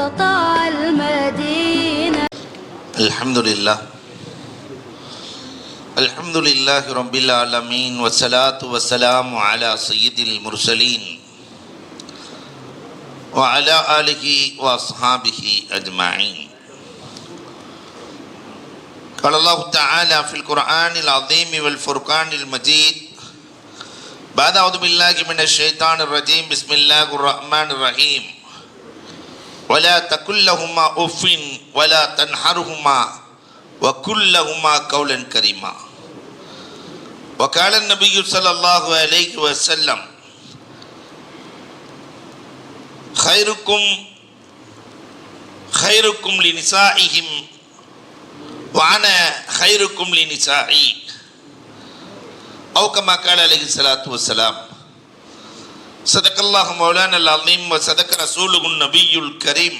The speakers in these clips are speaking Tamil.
قطع المدينة. الحمد لله رب العالمين والصلاة والسلام على سيد المرسلين وعلى آله وأصحابه أجمعين. قال الله تعالى في القرآن العظيم والفرقان المجيد بعد أعوذ بالله من الشيطان الرجيم بسم الله الرحمن الرحيم ولا تقل لهما أف ولا تنحرهما وقل لهما قولا كريما. وقال النبي صلى الله عليه وسلم خيركم لنسائهم وأنا خيركم لنسائي أو كما قال عليه الصلاة والسلام. صدق الله مولانا العظيم وصدق رسوله النبي الكريم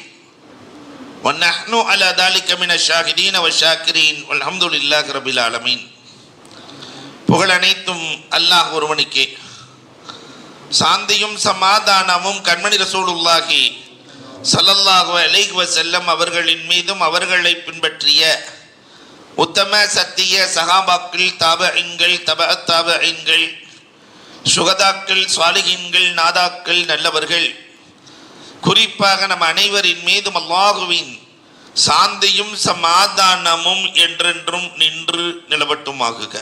ونحن على ذلك من الشاهدين والشاكرين والحمد لله رب العالمين. புகழ் அனைத்தும் அல்லாஹ் ஒருவனுக்கே. சாந்தியும் சமாதானமும் கண்மணி ரசூலுல்லாஹி ஸல்லல்லாஹு அலைஹி வஸல்லம் அவர்களின் மீதும் அவர்களை பின்பற்றிய உத்தம சத்திய சஹாபாக்கள், தாபஈன்கள், தபஅத் தாபஈன்கள், சுகதாக்கள், சாலிஹீன்கள், நாதாக்கள், நல்லவர்கள், குறிப்பாக நம் அனைவரின் மீதும் அல்லாஹுவின் சாந்தியும் சமாதானமும் என்றென்றும் நின்று நிலவட்டுமாகுக.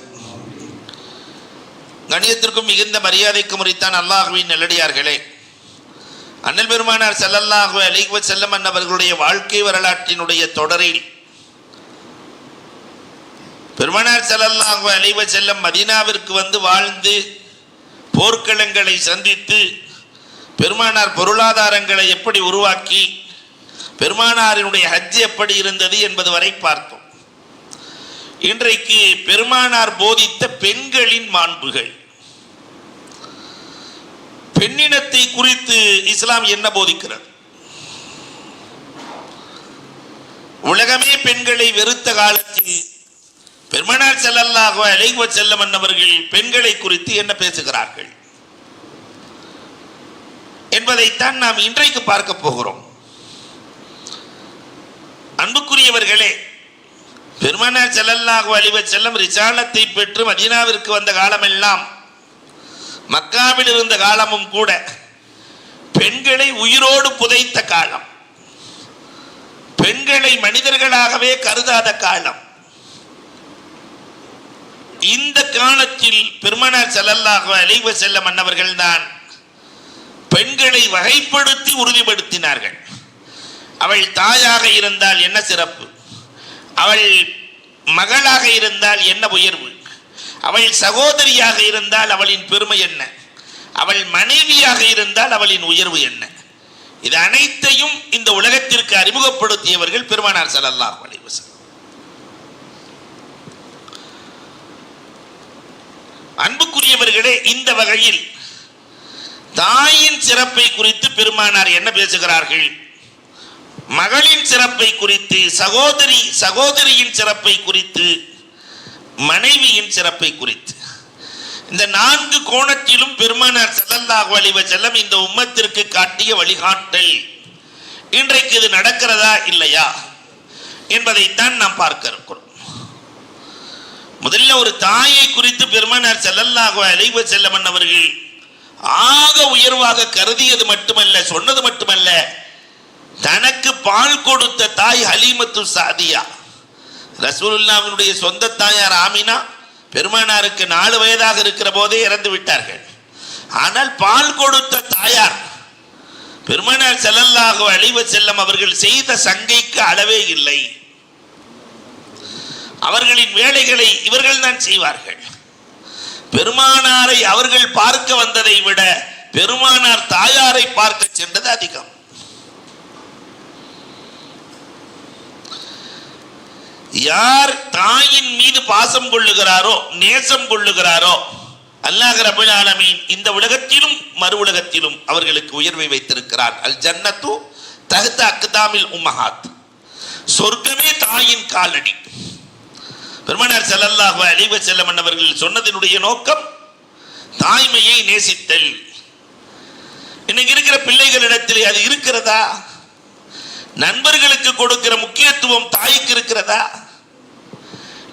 கணியத்திற்கும் மிகுந்த மரியாதைக்கு முறைத்தான் அல்லாஹுவின் நல்லடியார்களே, அண்ணல் பெருமானார் ஸல்லல்லாஹு அலைஹி வஸல்லம் அவர்களுடைய வாழ்க்கை வரலாற்றினுடைய தொடரில் பெருமானார் ஸல்லல்லாஹு அலைஹி வஸல்லம் மதீனாவிற்கு வந்து வாழ்ந்து போர்க்களங்களை சந்தித்து பெருமானார் பொருளாதாரங்களை எப்படி உருவாக்கி பெருமானாரினுடைய ஹஜ் எப்படி இருந்தது என்பது வரை பார்த்தோம். இன்றைக்கு பெருமானார் போதித்த பெண்களின் மாண்புகள், பெண்ணினத்தை குறித்து இஸ்லாம் என்ன போதிக்கிறது? உலகமே பெண்களை வெறுத்த காலத்தில் பெருமானார் ஸல்லல்லாஹு அலைஹி வஸல்லம் அவர்கள் பெண்களை குறித்து என்ன பேசுகிறார்கள் என்பதைத்தான் நாம் இன்றைக்கு பார்க்க போகிறோம். அன்புக்குரியவர்களே, பெருமானார் ஸல்லல்லாஹு அலைஹி வஸல்லம் ரிசாலத்தை பெற்று மதீனாவிற்கு வந்த காலமெல்லாம், மக்காவில் இருந்த காலமும் கூட பெண்களை உயிரோடு புதைத்த காலம், பெண்களை மனிதர்களாகவே கருதாத காலம். இந்த காலத்தில் பெருமானார் ஸல்லல்லாஹு அலைஹி வஸல்லம் அன்னவர்கள் தான் பெண்களை வகைப்படுத்தி உறுதிப்படுத்தினார்கள். அவள் தாயாக இருந்தால் என்ன சிறப்பு, அவள் மகளாக இருந்தால் என்ன உயர்வு, அவள் சகோதரியாக இருந்தால் அவளின் பெருமை என்ன, அவள் மனைவியாக இருந்தால் அவளின் உயர்வு என்ன, இது அனைத்தையும் இந்த உலகத்திற்கு அறிமுகப்படுத்தியவர்கள் பெருமானார் ஸல்லல்லாஹு அலைஹி வஸல்லம். அன்புக்குரியவர்களே, இந்த வகையில் தாயின் சிறப்பை குறித்து பெருமானார் என்ன பேசுகிறார்கள், மகளின் சிறப்பை குறித்து, சகோதரியின் சிறப்பை குறித்து, மனைவியின் சிறப்பை குறித்து, இந்த 4 கோணத்திலும் பெருமானார் ஸல்லல்லாஹு அலைஹி வஸல்லம் இந்த உம்மத்திற்கு காட்டிய வழிகாட்டல் இன்றைக்கு இது நடக்கிறதா இல்லையா என்பதைத்தான் நாம் பார்க்க இருக்கிறோம். முதல்ல ஒரு தாயை குறித்து பெருமானார் ஸல்லல்லாஹு அலைஹி வஸல்லம் அவர்கள் ஆக உயர்வாக கருதியது மட்டுமல்ல, சொன்னது மட்டுமல்ல, தனக்கு பால் கொடுத்த தாய் ஹலீமத்து சாதியா, ரசூலுல்லாஹ்வினுடைய சொந்த தாயார் ஆமினா பெருமானாருக்கு 4 வயதாக இருக்கிற போதே இறந்து விட்டார்கள். ஆனால் பால் கொடுத்த தாயார் பெருமானார் ஸல்லல்லாஹு அலைஹி வஸல்லம் அவர்கள் செய்த சங்கைக்கு அளவே இல்லை. அவர்களின் வேலைகளை இவர்கள் தான் செய்வார்கள். பெருமானாரை அவர்கள் பார்க்க வந்ததை விட பெருமானார் தாயாரை பார்க்க சென்றது அதிகம். யார் தாயின் மீது பாசம் கொள்ளுகிறாரோ, நேசம் கொள்ளுகிறாரோ, அல்லாஹ் ரப்பல் ஆலமீன் இந்த உலகத்திலும் மறு உலகத்திலும் அவர்களுக்கு உயர்வை வைத்திருக்கிறார். அல் ஜன்னத்து தஹ்த அக்தாமில் உம்மஹாத், சொர்க்கமே தாயின் காலடி. பெருமானார் ஸல்லல்லாஹு அலைஹி வஸல்லம் அவர்கள் சொன்னதினுடைய நோக்கம் தாய்மையை நேசித்தல். இன்னைக்கு இருக்கிற பிள்ளைகளிடத்தில் அது இருக்கிறதா? நண்பர்களுக்கு கொடுக்கிற முக்கியத்துவம் தாய்க்கு இருக்கிறதா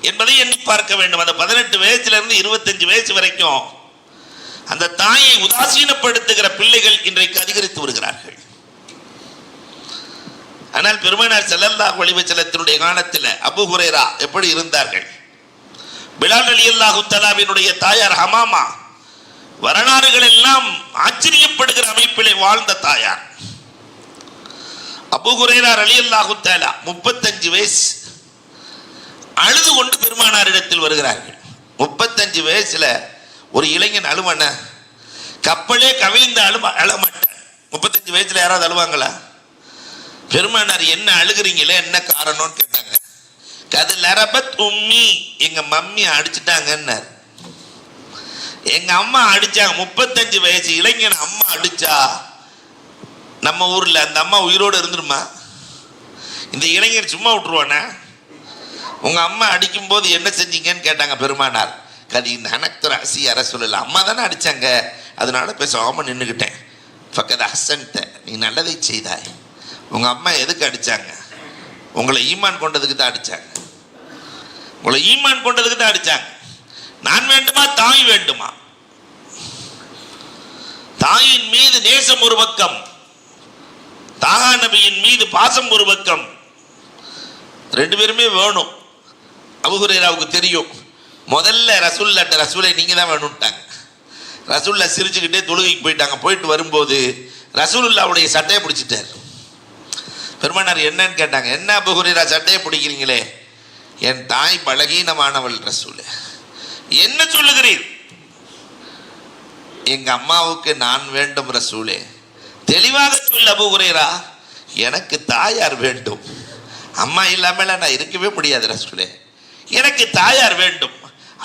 என்பதை எண்ணி பார்க்க வேண்டும். அந்த 18 வயசிலிருந்து 25 வயசு வரைக்கும் அந்த தாயை உதாசீனப்படுத்துகிற பிள்ளைகள் இன்றைக்கு அதிகரித்து வருகிறார்கள். ஆனால் பெருமானார் ஸல்லல்லாஹு அலைஹி வஸல்லத்தினுடைய காலத்தில் அபூ ஹுரைரா எப்படி இருந்தார்கள்? பிலால் ரலியல்லாஹு தஆலாவினுடைய தாயார் ஹமாமா வரலாறுகள் எல்லாம் ஆச்சரியப்படுகிற அமைப்பிலே வாழ்ந்த தாயார். அபூ ஹுரைரா ரலியல்லாஹு தஆலா 35 வயசு அழுது கொண்டு பெருமானாரிடத்தில் வருகிறார்கள். 35 வயசுல ஒரு இளைஞன் அழுவன, கப்பலே கவிழ்ந்த அழமாட்டான். 35 வயசுல யாராவது அழுவாங்களா? பெருமானார் என்ன அழுகிறீங்களே, என்ன காரணம்னு கேட்டாங்க. கது லரபத் உம்மி, எங்க மம்மி அடிச்சுட்டாங்கன்னார். எங்க அம்மா அடிச்சாங்க. 35 வயசு இளைஞன் அம்மா அடிச்சா நம்ம ஊர்ல அந்த அம்மா உயிரோடு இருந்துருமா? இந்த இளைஞர் சும்மா விட்டுருவானா? உங்க அம்மா அடிக்கும் போது என்ன செஞ்சீங்கன்னு கேட்டாங்க பெருமானார். கதி நனக்துர அசி அரசுல, அம்மா தானே அடிச்சாங்க, அதனால பேசாம நின்றுக்கிட்டேன். ஃபக்கத் அஹ்சன்த, நீ நல்லதை செய்தாய். உங்க அம்மா எதுக்கு அடிச்சாங்க? உங்களை ஈமான் கொண்டதுக்கு தான் அடிச்சாங்க. உங்களை ஈமான் கொண்டதுக்கு தான் அடிச்சாங்க. நான் வேண்டுமா தாய் வேண்டுமா? தாயின் மீது நேசம் ஒரு பக்கம், தாகா நபியின் மீது பாசம் ஒரு பக்கம், ரெண்டு பேருமே வேணும். அபூ ஹுரைராவுக்கு தெரியும், முதல்ல ரசூலை நீங்க தான் வேணும்ட்டாங்க. ரசூல்லா சிரிச்சுக்கிட்டே தொழுகைக்கு போயிட்டாங்க. போயிட்டு வரும்போது ரசூலுல்லாவுடைய சட்டையை பிடிச்சிட்டார். பெருமானார் என்னன்னு கேட்டாங்க. என்ன அபூ ஹுரைரா சட்டையை பிடிக்கிறீங்களே? என் தாய் பலகீனமானவள் ரசூலே. என்ன சொல்லுகிறீர்? எங்க அம்மாவுக்கு நான் வேண்டும் ரசூலே. தெளிவாக சொல்ல அபூ ஹுரைரா, எனக்கு தாயார் வேண்டும். அம்மா இல்லாமல் நான் இருக்கவே முடியாது ரசூலே. எனக்கு தாயார் வேண்டும்.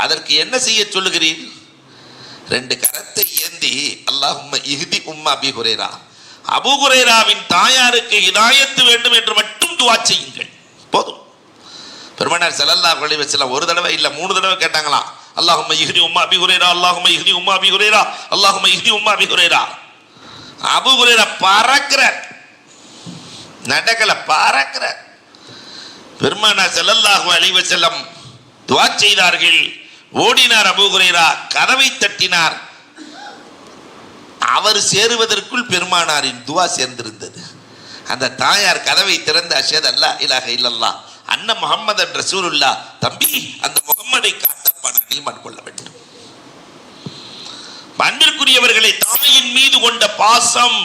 அதற்கு என்ன செய்ய சொல்லுகிறீர்? 2 கரத்தை ஏந்தி அல்லாஹும்ம இஹ்தி உம்ம அபீ ஹுரைரா, அபூ ஹுரைராவின் தாயாருக்கு ஹிதாயத்து வேண்டும் என்று மட்டும் துஆ செய்யுங்கள், போதும். பெருமானார் ஸல்லல்லாஹு அலைஹி வஸல்லம் ஒரு தடவை இல்ல 3 தடவை கேட்டாங்களாம். அல்லாஹும்ம இஹ்தி உம்ம அபீ ஹுரைரா, அல்லாஹும்ம இஹ்தி உம்ம அபீ ஹுரைரா, அல்லாஹும்ம இஹ்தி உம்ம அபீ ஹுரைரா. அபூ ஹுரைரா பறக்கிறார், நடக்கல பறக்கிறார். பெருமானார் ஸல்லல்லாஹு அலைஹி வஸல்லம் துஆ செய்தார்கள். ஓடினார் அபூ ஹுரைரா, கதவை தட்டினார். அவர் சேருவதற்குள் பெருமானாரின் துஆ சேர்ந்திருந்தது. அந்த தாயார் கதவை திறந்து அஷ்ஹது அல்லா இலாஹ இல்லல்லாஹ் அன்ன முஹம்மதன் ரசூலுல்லாஹ், தம்பி அந்த முகம்மதை காட்டப்பா நான் ஈமான் கொள்ள வேண்டும். அன்பிற்குரியவர்களை, தாயின் மீது கொண்ட பாசம்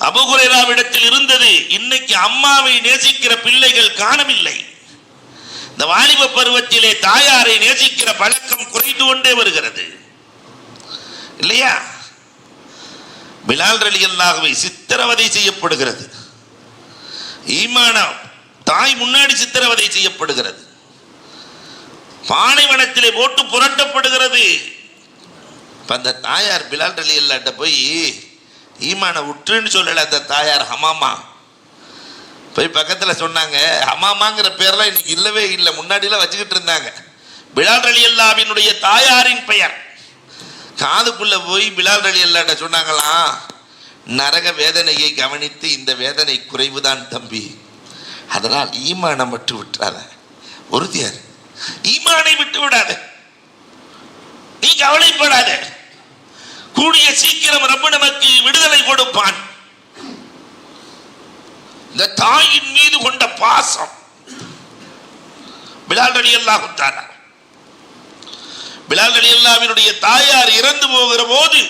அபூ ஹுரைராவிடத்தில் இருந்தது. இன்னைக்கு அம்மாவை நேசிக்கிற பிள்ளைகள் காணவில்லை. இந்த வாலிப பருவத்திலே தாயாரை நேசிக்கிற பழக்கம் குறைந்து கொண்டே வருகிறது இல்லையா? பிலால் ரலியல்லாஹு சித்திரவதை செய்யப்படுகிறது. ஈமான தாய் முன்னாடி சித்திரவதை செய்யப்படுகிறது. பாலைவனத்திலே போட்டு புரட்டப்படுகிறது. அந்த தாயார் பிலால் ரலியல்லாஹு போய் ஈமான உற்றுன்னு சொல்லல. அந்த தாயார் ஹமாமா போய் பக்கத்தில் சொன்னாங்க. ஹமாமாங்கிற பேர்லாம் இன்னைக்கு இல்லவே இல்லை, முன்னாடிலாம் வச்சுக்கிட்டு இருந்தாங்க. பிலால் ரலியல்லாஹுவினுடைய தாயாரின் பெயர். காதுக்குள்ள போய் பிலால் ரலியல்லாஹு சொன்னாங்களாம், நரக வேதனையை கவனித்து இந்த வேதனை குறைவுதான் தம்பி, அதனால் ஈமானை மட்டும் விட்டுறாத. உறுதியார், ஈமானை விட்டு விடாத, நீ கவலைப்படாத, கூடிய சீக்கிரம் ரப்பு நமக்கு விடுதலை கொடுப்பான். இந்த தாயின் மீது கொண்ட பாசம். பிலால் ரலியல்லாஹு தஆலா, பிலால் ரலியல்லாஹுவினுடைய தாயார் இறந்து போகிற போது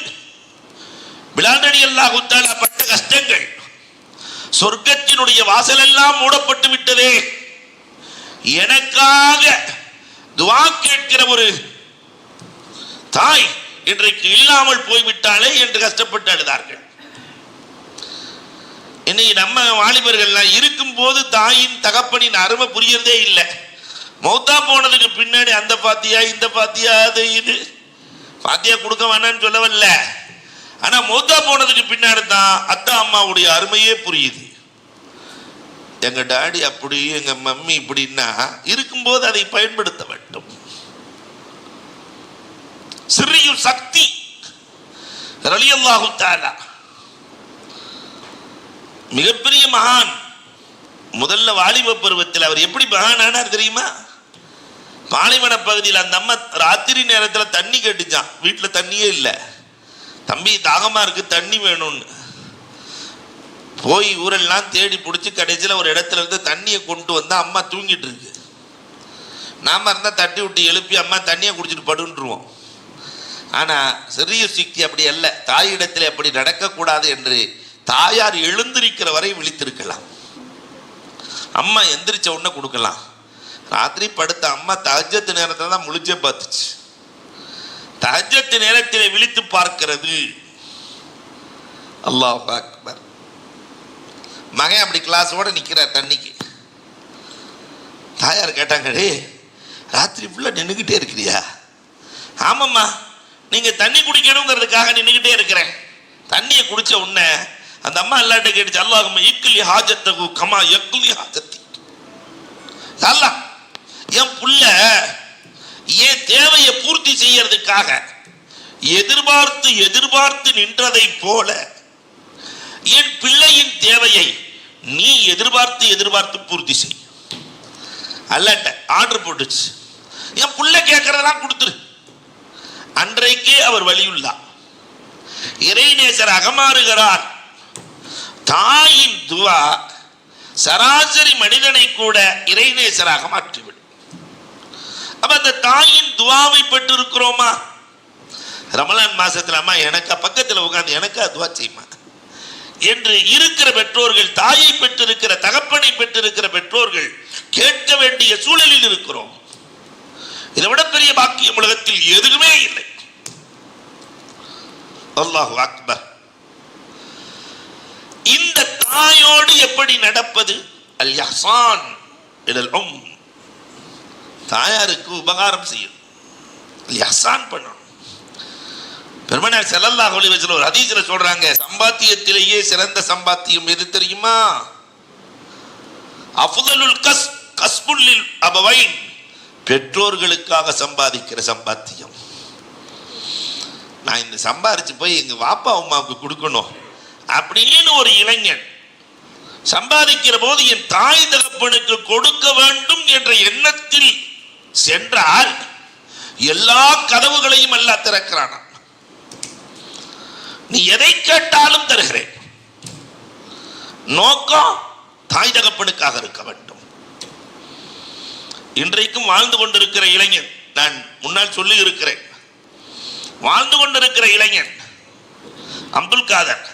பிலால் ரலியல்லாஹு தஆலா பட்ட கஷ்டங்கள். சொர்க்கத்தினுடைய வாசல் எல்லாம் மூடப்பட்டு விட்டதே, எனக்காக துஆ கேட்கிற ஒரு தாய் இன்றைக்கு இல்லாமல் போய்விட்டாலே என்று கஷ்டப்பட்டு அழுதார்கள். இன்னைக்கு நம்ம வாலிபர்கள்லாம் இருக்கும் போது தாயின் தகப்பனின் அருமை புரியறதே இல்லை. மௌத்தா போனதுக்கு பின்னாடி அந்த பாத்தியா இந்த பாத்தியா அது இது பாத்தியா கொடுக்க வேணான்னு சொல்லவில்லை. ஆனா மௌத்தா போனதுக்கு பின்னாடி தான் அத்தா அம்மாவுடைய அருமையே புரியுது. எங்க டாடி அப்படி எங்க மம்மி இப்படின்னா இருக்கும்போது அதை பயன்படுத்த வேண்டும். சிறிய சக்தி ரலியல்லாஹு தஆலா மிகப்பெரிய மகான். முதல்ல வாலிப பருவத்தில் அவர் எப்படி மகான் ஆனார் தெரியுமா? பாலைவன பகுதியில் அந்த அம்மா ராத்திரி நேரத்தில் தண்ணி கேட்டுச்சான். வீட்டில் தண்ணியே இல்லை. தம்பி தாகமா இருக்கு, தண்ணி வேணும்னு போய் ஊரெல்லாம் தேடி பிடிச்சி கடைசியில் ஒரு இடத்துல இருந்து தண்ணியை கொண்டு வந்தா அம்மா தூங்கிட்டு இருக்கு. நாம இருந்தால் தட்டி விட்டு எழுப்பி அம்மா தண்ணியை குடிச்சிட்டு படுன்றுவோம். ஆனால் சிறிய சிக்கி அப்படி அல்ல. தாயிடத்தில் அப்படி நடக்கக்கூடாது என்று தாயார் எழுந்திருக்கிற வரை விழித்திருக்கலாம். அம்மா எந்திரிச்ச உடனே கொடுக்கலாம். ராத்திரி படுத்த அம்மா தஹஜ்ஜத் நேரத்தில் தான் முழிச்சே பார்த்துச்சு. தஹஜ்ஜத் நேரத்தில் விழித்து பார்க்கிறது. அல்லாஹ் அக்பர். மகன் அப்படி கிளாஸோட நிற்கிறார் தண்ணிக்கு. தாயார் கேட்டாங்க, டே ராத்திரி ஃபுல்லாக நின்றுக்கிட்டே இருக்கிறியா? ஆமாம்மா, நீங்கள் தண்ணி குடிக்கணுங்கிறதுக்காக நின்றுக்கிட்டே இருக்கிறேன். தண்ணியை குடித்த உடனே அந்த அம்மா எல்லாட்ட கேட்டுச்சு, அல்லாஹும்ம இக்லி ஹாஜத்தகு கமா யக்லி ஹாஜத்தி. அல்லாஹ் என் புள்ள என் தேவையை பூர்த்தி செய்யறதுக்காக எதிர்பார்த்து எதிர்பார்த்து நின்றதை போல என் பிள்ளையின் தேவையை நீ எதிர்பார்த்து எதிர்பார்த்து பூர்த்தி செய். அல்லாட்ட ஆர்டர் போட்டுச்சு, என் புள்ள கேட்கறதெல்லாம் கொடுத்துரு. அன்றைக்கே அவர் வழியுள்ளார், இறைநேசராக மாறுகிறார். தாயின் துவா சராசரி மனிதனை கூட இறைநேசராக மாற்றிவிடும். அப்ப அந்த தாயின் துவாவை பெற்று இருக்கிறோமா? ரமலான் மாசத்துல அம்மா எனக்கு பக்கத்தில் உட்கார்ந்து எனக்கா துவா செய்யுமா என்று இருக்கிற பெற்றோர்கள், தாயை பெற்றிருக்கிற தகப்பனை பெற்றிருக்கிற பெற்றோர்கள் கேட்க வேண்டிய சூழலில் இருக்கிறோம். இதை விட பெரிய பாக்கியம் உலகத்தில் எதுவுமே இல்லை. அல்லாஹு அக்பர். இந்த தாயோடு எப்படி நடப்பது? அல் இஹ்சான் இலல் உம். தாயாருக்கு உபகாரம் செய்யும், இஹ்சான் பண்ணணும். பெருமானார் ஸல்லல்லாஹு அலைஹி வஸல்லம் ஒரு ஹதீஸ்ல சொல்றாங்க, சம்பாத்தியத்திலேயே சிறந்த சம்பாத்தியம் எது தெரியுமா? அஃதலுல் கஸ்புல் லில் அபவைன். பெற்றோர்களுக்காக சம்பாதிக்கிற சம்பாத்தியம். நான் இந்த சம்பாரிச்சு போய் எங்க வாப்பா அம்மாவுக்கு கொடுக்கணும் அப்படின்னு ஒரு இளைஞன் சம்பாதிக்கிற போது என் தாய் தகப்பனுக்கு கொடுக்க வேண்டும் என்ற எண்ணத்தில் சென்றால் எல்லா கதவுகளையும் அல்லாஹ் திறக்கிறான். நீ எதை கேட்டாலும் தருகிறேன். நோக்கம் தாய் தகப்பனுக்காக இருக்க வேண்டும். இன்றைக்கும் வாழ்ந்து கொண்டிருக்கிற இளைஞன், நான் முன்னால் சொல்லி இருக்கிறேன், வாழ்ந்து கொண்டிருக்கிற இளைஞன் அப்துல் காதர்.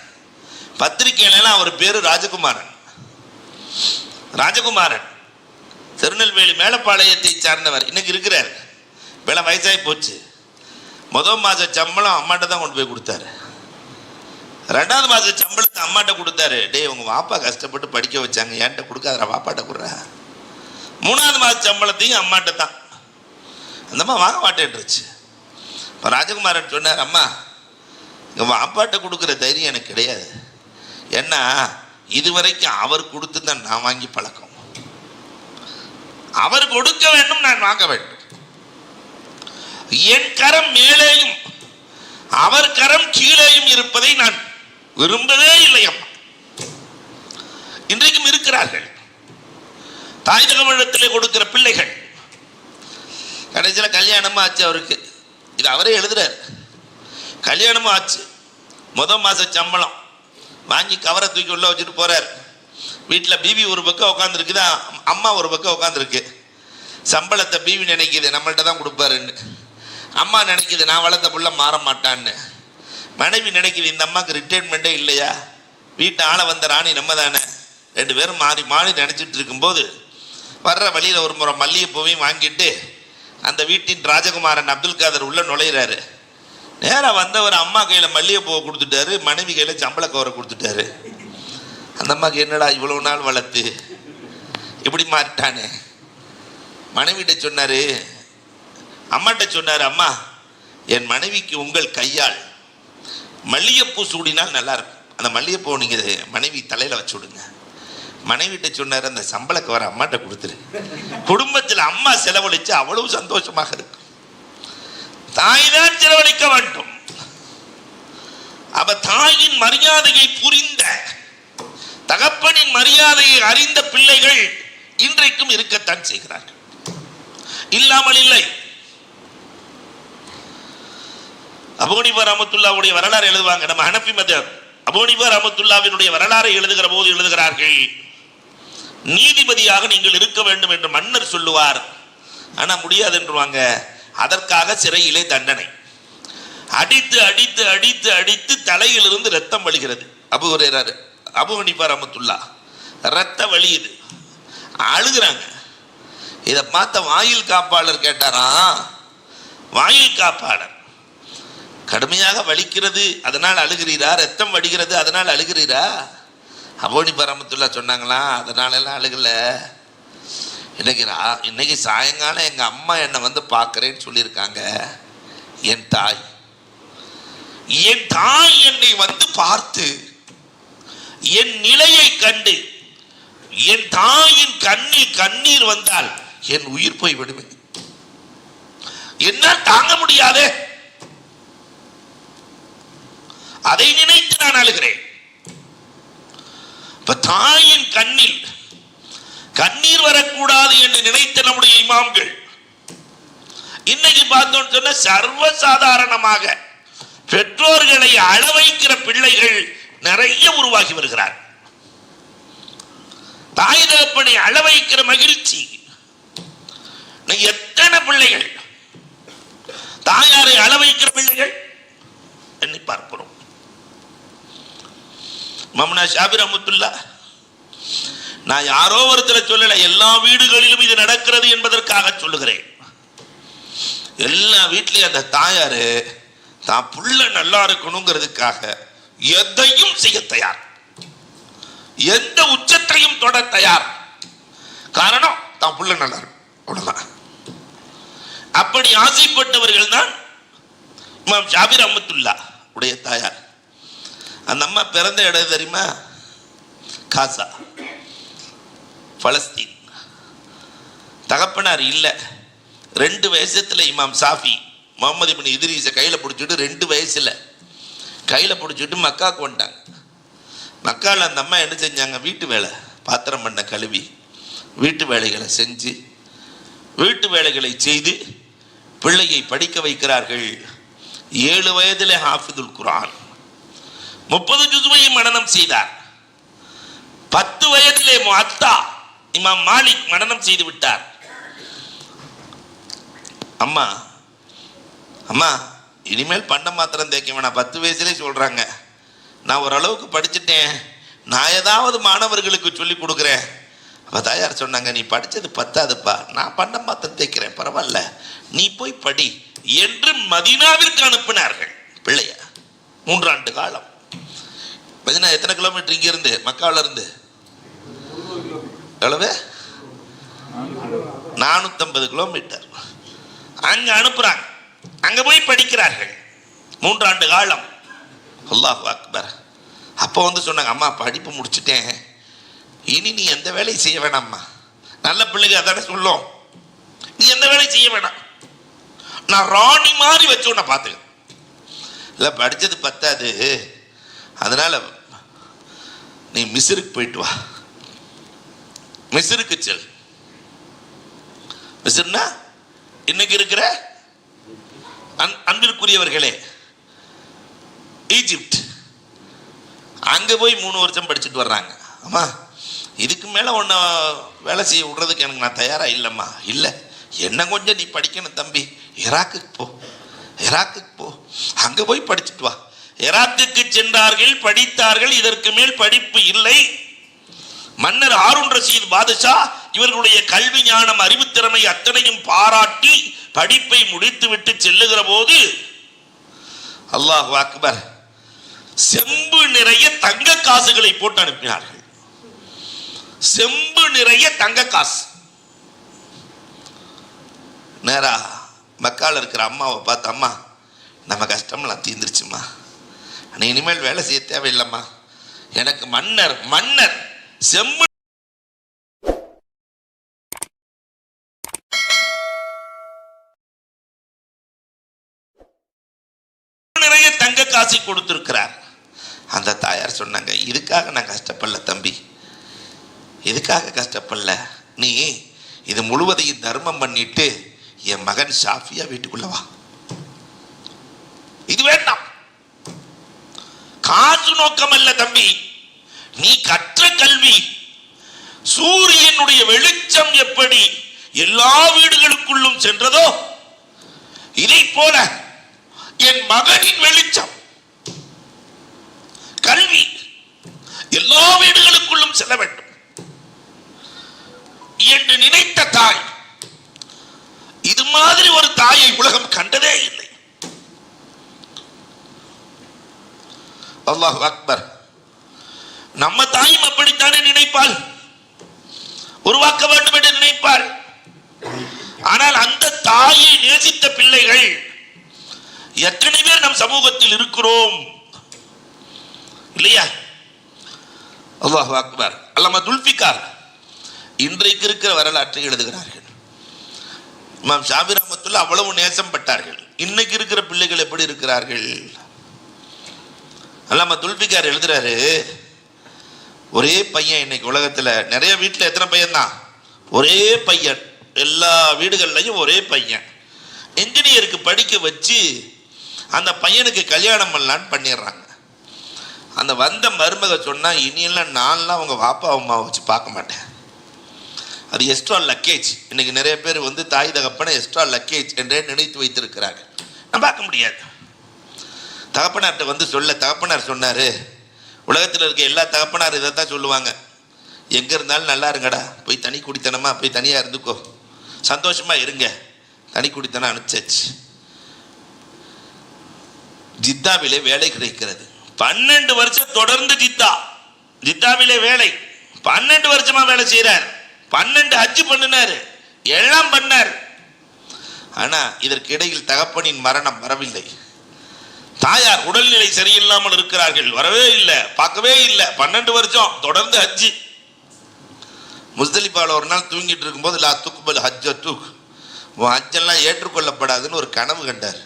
பத்திரிகையில அவர் பேரு ராஜகுமாரன். ராஜகுமாரன் திருநெல்வேலி மேலப்பாளையத்தை சார்ந்தவர். இன்னைக்கு இருக்கிறார். வேலை வயசாகி போச்சு. முதல் மாத சம்பளம் அம்மாட்ட தான் கொண்டு போய் கொடுத்தாரு. 2வது மாத சம்பளத்தை அம்மாட்ட கொடுத்தாரு. டே உங்க வாப்பா கஷ்டப்பட்டு படிக்க வச்சாங்க, என்கிட்ட கொடுக்காத வாப்பாட்ட கொடுற. 3வது மாத சம்பளத்தையும் அம்மாட்ட தான். அந்த அம்மா வாங்க மாட்டேன்ருச்சு. இப்போ ராஜகுமாரன் சொன்னார், அம்மா எங்கள் வாப்பாட்ட கொடுக்குற தைரியம் எனக்கு கிடையாது. ஏன்னா இதுவரைக்கும் அவர் கொடுத்து தான் நான் வாங்கி பழக்கம். அவர் கொடுக்க வேண்டும், நான் வாங்க வேண்டும். என் கரம் மேலேயும் அவர் கரம் கீழேயும் இருப்பதை நான் விரும்பவே இல்லை அம்மா. இன்றைக்கும் இருக்கிறார்கள் தாய் தகவலத்திலே கொடுக்கிற பிள்ளைகள். கடைசியில் கல்யாணமும் ஆச்சு அவருக்கு. இது அவரே எழுதுறாரு. கல்யாணமும் ஆச்சு. முதல் மாத சம்பளம் வாங்கி கவரை தூக்கி உள்ள வச்சுட்டு போறார். வீட்டில் பிபி ஒரு பக்கம் உட்காந்துருக்குதா, அம்மா ஒரு பக்கம் உட்காந்துருக்கு. சம்பளத்தை பிபி நினைக்குது நம்மள்கிட்ட தான் கொடுப்பாருன்னு. அம்மா நினைக்குது நான் வளர்ந்த புள்ள மாற மாட்டான்னு. மனைவி நினைக்குது இந்த அம்மாவுக்கு ரிட்டைர்மெண்ட்டே இல்லையா, வீட்டை ஆள வந்த ராணி நம்ம தானே. 2 பேரும் மாறி மாறி நினச்சிட்டு இருக்கும்போது வர்ற வழியில் ஒரு முறை மல்லிகைப்பூவையும் வாங்கிட்டு அந்த வீட்டின் ராஜகுமாரன் அப்துல் காதர் உள்ள நுழையிறாரு. நேராக வந்தவர் அம்மா கையில் மல்லிகைப்பூவை கொடுத்துட்டாரு, மனைவி கையில் சம்பள கவரை கொடுத்துட்டாரு. அந்த அம்மாவுக்கு என்னடா இவ்வளோ நாள் வளர்த்து இப்படி மாறிட்டானே. மனைவிட்ட சொன்னார், அம்மாட்ட சொன்னார், அம்மா என் மனைவிக்கு உங்கள் கையால் மல்லிகைப்பூ சூடினால் நல்லா இருக்கும், அந்த மல்லிகைப்பூ நீங்கள் மனைவி தலையில் வச்சு விடுங்க. மனைவிட்ட சொன்னார், அந்த சம்பளக்கு வர அம்மாட்ட கொடுத்துரு. குடும்பத்தில் அம்மா செலவழிச்சு அவ்வளவு சந்தோஷமாக இருக்கும். தாய் தான் செலவழிக்க வேண்டும். அவ தாயின் மரியாதையை புரிந்த தகப்பனின் மரியாதையை அறிந்த பிள்ளைகள் இன்றைக்கும் இருக்கத்தான் செய்கிறார்கள், இல்லாமல் இல்லை. அபூ ஹனீஃபா ரஹ்மத்துல்லாஹ்வுடைய வரலாறு எழுதுவாங்க. நம்ம ஹனஃபி மத்ஹப் அபூ ஹனீஃபா ரஹ்மத்துல்லாஹ்வினுடைய வரலாறை எழுதுகிற போது எழுதுகிறார்கள், நீதிபதியாக நீங்கள் இருக்க வேண்டும் என்று மன்னர் சொல்லுவார், ஆனா முடியாது என்றுவாங்க. அதற்காக சிறையிலே தண்டனை. அடித்து அடித்து அடித்து அடித்து தலையிலிருந்து ரத்தம் வழிகிறது. அபூ ஹனீஃபா ரஹ்மத்துல்லாஹ் ரத்த வழியுது, அழுகிறாங்க. இதை பார்த்த வாயில் காப்பாளர் கேட்டாரா, வாயில் காப்பாளர் கடுமையாக வலிக்கிறது அதனால் அழுகிறீரா, ரத்தம் வடிகிறது அதனால் அழுகிறீரா? அபூ ஹனீஃபா ரஹ்மத்துல்லாஹ் சொன்னாங்களா, அதனால எல்லாம் அழுகல. இன்னைக்கு சாயங்காலம் எங்க அம்மா என்னை வந்து பார்க்கறேன்னு சொல்லியிருக்காங்க. என் தாய் என்னை வந்து பார்த்து என் நிலையை கண்டு என் தாயின் கண்ணில் கண்ணீர் வந்தால் என் உயிர் போய் விடுவேன், என்னால் தாங்க முடியாதே, அதை நினைத்து நான் அழுகிறேன். இப்ப தாயின் கண்ணில் கண்ணீர் வரக்கூடாது என்று நினைத்த நம்முடைய இமாம்கள் இன்னைக்கு பார்த்தோம்னு சொன்ன சர்வசாதாரணமாக பெற்றோர்களை அழ வைக்கிற பிள்ளைகள் நிறைய உருவாகி வருகிறார். தாய் தகப்பனை அழ வைக்கிற மகிழ்ச்சி. எத்தனை பிள்ளைகள் தாயாரை அழ வைக்கிற பிள்ளைகள் எண்ணி பார்க்கிறோம். மம்னா ஷாபி ரஹ்மத்துல்லாஹ், நான் யாரோ ஒருத்தர் சொல்லல, எல்லா வீடுகளிலும் இது நடக்கிறது என்பதற்காக சொல்லுகிறேன். எல்லா வீட்லயும் அந்த தாயாரு தான் புள்ள நல்லா இருக்கணுங்கிறதுக்காக எதையும் செய்ய தயார், எந்த உச்சத்தையும் தொட தயார். காரணம் தான் புள்ள நல்லா இருக்கும், அவ்வளவுதான். அப்படி ஆசைப்பட்டவர்கள் தான் இமாம் ஷாபி ரஹ்மத்துல்லாஹ் உடைய தாயார். அந்த அம்மா பிறந்த இடம் தெரியுமா? காசா, பலஸ்தீன். தகப்பனார் இல்லை. 2 வயசுல இமாம் சாஃபி முகமது இப்னு இத்ரீஸை கையில் பிடிச்சிட்டு 2 வயசுல கையில் பிடிச்சிட்டு மக்காவுக்கு வந்துட்டாங்க. மக்காவில் அந்த அம்மா என்ன செஞ்சாங்க, வீட்டு வேலை, பாத்திரம் பண்ண கழுவி வீட்டு வேலைகளை செஞ்சு வீட்டு வேலைகளை செய்து பிள்ளையை படிக்க வைக்கிறார்கள். 7 வயதிலே ஹாஃபிதுல் குர்ஆன் 30 ஜுஸ்வையும் மனனம் செய்தார். 10 வயதிலே முஅத்தா இமாம் மாலிக் மனனம் செய்து விட்டார். அம்மா அம்மா இனிமேல் பண்ட மாத்திரம் தேய்க்க வேணாம், 10 வயசுலேயே சொல்றாங்க, நான் ஓரளவுக்கு படிச்சுட்டேன், நான் ஏதாவது மாணவர்களுக்கு சொல்லி கொடுக்குறேன். அப்போ தாயார் சொன்னாங்க, நீ படித்தது பத்தாதுப்பா, நான் பண்ட மாத்திரம் தேய்க்கிறேன், பரவாயில்ல, நீ போய் படி என்று மதீனாவிற்கு அனுப்பினார்கள் பிள்ளைய. 3 ஆண்டு காலம். மதீனா எத்தனை கிலோமீட்டர் இங்கிருந்து, மக்காவில இருந்து? எவ்வளவு? 450 கிலோமீட்டர். அங்க அனுப்புறாங்க, அங்க போய் படிக்கிறார்கள் 3 ஆண்டு காலம். அல்லாஹ் அக்பர். அப்போ வந்து சொன்னாங்க, அம்மா படிப்பு முடிச்சுட்டேன், இனி நீ எந்த வேலையும் செய்ய வேணாம்மா. நல்ல பிள்ளைங்க அதானே சொல்லும், நீ எந்த வேலையும் செய்ய வேணாம், நான் ராணி மாதிரி வச்சு உன்னை பார்த்துக்க. இல்லை படித்தது பத்தாது, அதனால நீ மிஸ்ருக்கு போயிட்டு வா, மிஸ்ருக்கு செல். மிஸ்ர்னா இன்னைக்கு இருக்கிற அன்பிற்குரியவர்களே ஈஜிப்ட். அங்கே போய் 3 வருஷம் படிச்சுட்டு வர்றாங்க. அம்மா இதுக்கு மேலே ஒன்று வேலை செய்ய விடுறதுக்கு எனக்கு நான் தயாராக இல்லைம்மா. இல்லை, என்ன கொஞ்சம் நீ படிக்கணும் தம்பி, ஈராக்குக்கு போ, ஈராக்குக்கு போ, அங்கே போய் படிச்சுட்டு வா. ஈராக்குக்கு சென்றார்கள், படித்தார்கள். இதற்கு மேல் படிப்பு இல்லை. மன்னர் ஹாரூன் ரஷீத் பாதுஷா இவர்களுடைய கல்வி ஞானம், அறிவுத்திறமை அத்தனையும் பாராட்டி படிப்பை முடித்து விட்டு செல்லுகிற போது அல்லாஹ் அக்பர், செம்பு நிறைய தங்க காசுகளை போட்டு அனுப்பினார்கள். செம்பு நிறைய தங்க காசு. நேரா மக்கால இருக்கிற அம்மாவை பார்த்து, அம்மா நம்ம கஷ்டம்லாம் தீர்ந்துருச்சுமா, ஆனால் இனிமேல் வேலை செய்ய தேவையில்லைம்மா, எனக்கு மன்னர் செம்பு நிறைய தங்க காசை கொடுத்திருக்கிறார். அந்த தாயார் சொன்னாங்க, இதுக்காக நான் கஷ்டப்படல தம்பி, எதுக்காக கஷ்டப்படல, நீ இது முழுவதையும் தர்மம் பண்ணிட்டு என் மகன் ஷாஃபியா வீட்டுக்குள்ள வா. இது வேண்டாம், காசு நோக்கம் அல்ல தம்பி. நீ கற்ற கல்வி, சூரியனுடைய வெளிச்சம் எப்படி எல்லா வீடுகளுக்குள்ளும் சென்றதோ இதை போல என் மகனின் வெளிச்சம் கல்வி எல்லா வீடுகளுக்குள்ளும் செல்ல வேண்டும் என்று நினைத்த தாய், இது மாதிரி ஒரு தாயை உலகம் கண்டதே இல்லை. அல்லாஹ் அக்பர். நம்ம தாயும் அப்படித்தானே நினைப்பாள், உருவாக்க வேண்டும் என்று நினைப்பாள். ஆனால் அந்த தாயை நேசித்த பிள்ளைகள் எத்தனை பேர் நம் சமூகத்தில் இருக்கிறோம் இல்லையா? அல்லாஹ் அக்பர். அல்லாமா துல்ஃபிகார் இன்றைக்கு இருக்கிற வரலாற்றை எழுதுகிறார்கள். இமாம் ஷாஃபி ரஹ்மத்துல்லாஹ் அவ்வளவு நேசம் பட்டார்கள். இன்னைக்கு இருக்கிற பிள்ளைகள் எப்படி இருக்கிறார்கள்? அல்லாமா துல்ஃபிகார் எழுதுறாரு, ஒரே பையன் இன்னைக்கு உலகத்துல நிறைய வீட்டுல எத்தனை பையன் தான்? ஒரே பையன், எல்லா வீடுகள்லையும் ஒரே பையன். என்ஜினியருக்கு படிக்க வச்சு அந்த பையனுக்கு கல்யாணம் பண்ணலான்னு பண்ணிடுறாங்க. அந்த வந்த மருமக சொன்னா, இனியெல்லாம் நான்லாம் அவங்க பாப்பா அம்மாவை வச்சு பார்க்க மாட்டேன், அது எக்ஸ்ட்ரா லக்கேஜ். இன்னைக்கு நிறைய பேர் வந்து தாய் தகப்பனை எக்ஸ்ட்ரா லக்கேஜ் என்றே நினைத்து வைத்திருக்கிறார்கள். நான் பார்க்க முடியாது. தகப்பனார்கிட்ட வந்து சொல்ல, தகப்பனார் சொன்னாரு, உலகத்தில் இருக்க எல்லா தகப்பனார் இதை தான் சொல்லுவாங்க, எங்கே இருந்தாலும் நல்லா இருங்கடா, போய் தனி குடித்தனமா போய் தனியாக இருந்துக்கோ, சந்தோஷமா இருங்க. தனி குடித்தனம் அனுப்பிச்சாச்சு. ஜித்தாவிலே வேலை கிடைக்கிறது. 12 வருஷம் தொடர்ந்து ஜித்தாவிலே வேலை, 12 வருஷமா வேலை செய்யறார். 12 ஹஜ் பண்ணினாரு, எல்லாம் பண்ணார். ஆனா இதற்கு இடையில் தகப்பனின் மரணம் வரவில்லை. தாயார் உடல்நிலை சரியில்லாமல் இருக்கிறார்கள், வரவே இல்லை, பார்க்கவே இல்லை. 12 வருஷம் தொடர்ந்து ஹஜ்ஜி. முஸ்தலிஃபால ஒரு நாள் தூங்கிட்டு இருக்கும்போது, லா துக்பல் ஹஜ்ஜத்துக், உன் ஹஜ்ஜெல்லாம் ஏற்றுக்கொள்ளப்படாதுன்னு ஒரு கனவு கண்டார்.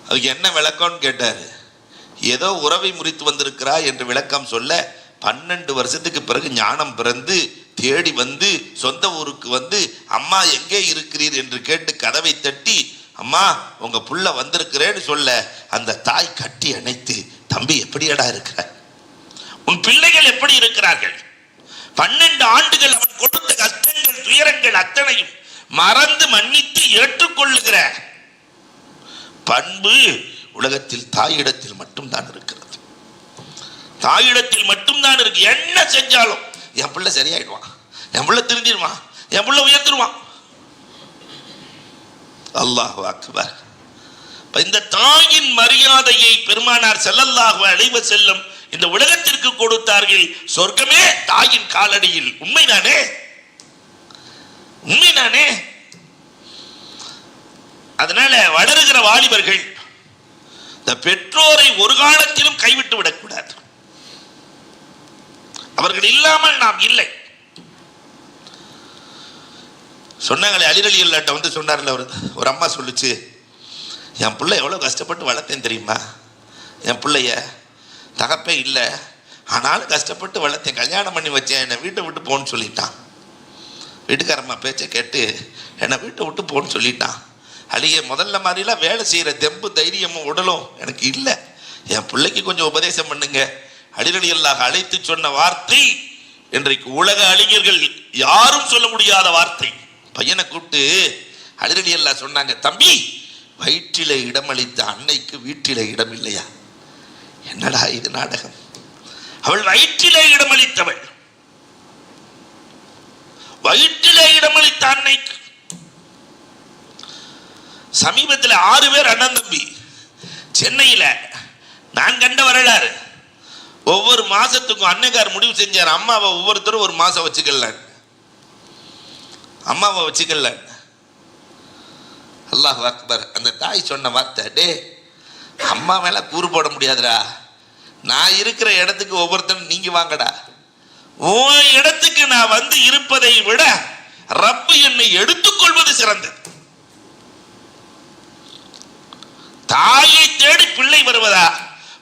அதுக்கு என்ன விளக்கம்னு கேட்டார். ஏதோ உறவை முறித்து வந்திருக்கிறா என்று விளக்கம் சொல்ல, 12 வருஷத்துக்கு பிறகு ஞானம் பிறந்து தேடி வந்து சொந்த ஊருக்கு வந்து, அம்மா எங்கே இருக்கிறீர் என்று கேட்டு கதவை தட்டி, அம்மா உங்க புள்ள வந்திருக்கிறேன்னு சொல்ல, அந்த தாய் கட்டி அணைத்து, தம்பி எப்படியடா இருக்கிற, உன் பிள்ளைகள் எப்படி இருக்கிறார்கள்? 12 ஆண்டுகள் அவன் கொடுத்த கஷ்டங்கள் துயரங்கள் அத்தனையும் மறந்து மன்னித்து ஏற்றுக்கொள்ளுகிற பண்பு உலகத்தில் தாயிடத்தில் மட்டும்தான் இருக்கிறது. தாயிடத்தில் மட்டும்தான் இருக்கு. என்ன செஞ்சாலும் என் பிள்ளை சரியாயிடுவான், என் பிள்ளை திருந்திடுவான், என் பிள்ளை உயர்ந்துருவான். அல்லாஹு அக்பர். இந்த தாயின் மரியாதையை பெருமானார் ஸல்லல்லாஹு அலைஹி வஸல்லம் இந்த உலகத்திற்கு கொடுத்தார்கள். சொர்க்கமே தாயின் காலடியில். உண்மைதானே? உண்மைதானே? அதனால வளருகிற வாலிபர்கள் இந்த பெற்றோரை ஒரு காலத்திலும் கைவிட்டு விடக்கூடாது. அவர்கள் இல்லாமல் நாம் இல்லை. சொன்னாங்களே, அலி ரலியல்லாஹு வந்து சொன்னார்ல, ஒரு அம்மா சொல்லுச்சு, என் பிள்ளை எவ்வளோ கஷ்டப்பட்டு வளர்த்தேன் தெரியுமா, என் பிள்ளைய தகப்பே இல்லை, ஆனாலும் கஷ்டப்பட்டு வளர்த்தேன், கல்யாணம் பண்ணி வச்சேன், என்னை வீட்டை விட்டு போன்னு சொல்லிட்டான். வீட்டுக்காரம்மா பேச்சை கேட்டு என்னை வீட்டை விட்டு போன்னு சொல்லிட்டான். அலியே, முதல்ல மாதிரிலாம் வேலை செய்கிற தெம்பு தைரியமும் உடலும் எனக்கு இல்லை, என் பிள்ளைக்கு கொஞ்சம் உபதேசம் பண்ணுங்க. அலி ரலியல்லாஹு அழைத்து சொன்ன வார்த்தை இன்றைக்கு உலக அறிஞர்கள் யாரும் சொல்ல முடியாத வார்த்தை. பையனை கூப்பிட்டு அலி ரலியல்லாஹு சொன்னாங்க, தம்பி, வயிற்றிலே இடமளித்த அன்னைக்கு வீட்டிலே இடம் இல்லையா? என்னடா இது நாடகம்? அவள் வயிற்றிலே இடமளித்தவள், வயிற்றிலே இடமளித்த அன்னைக்கு. சமீபத்தில் 6 பேர் அண்ணன் தம்பி சென்னையில நான் கண்ட வரலாறு. ஒவ்வொரு மாசத்துக்கும் அன்னைக்கார் முடிவு செஞ்சார், அம்மாவை ஒவ்வொருத்தரும் ஒரு மாசம் வச்சுக்கல, அம்மாவை வச்சுக்கல. அல்லாஹ் அக்பர். அந்த தாய் சொன்ன வார்த்தை, டே அம்மா மேல கூறு போட முடியாதுடா, நான் இருக்கிற இடத்துக்கு ஒவ்வொருத்தரும் நீங்க வாங்கடா, உன் இடத்துக்கு நான் வந்து இருப்பதை விட ரப்பு என்னை எடுத்துக்கொள்வது சிறந்தது. தாயை தேடி பிள்ளை வருவதா?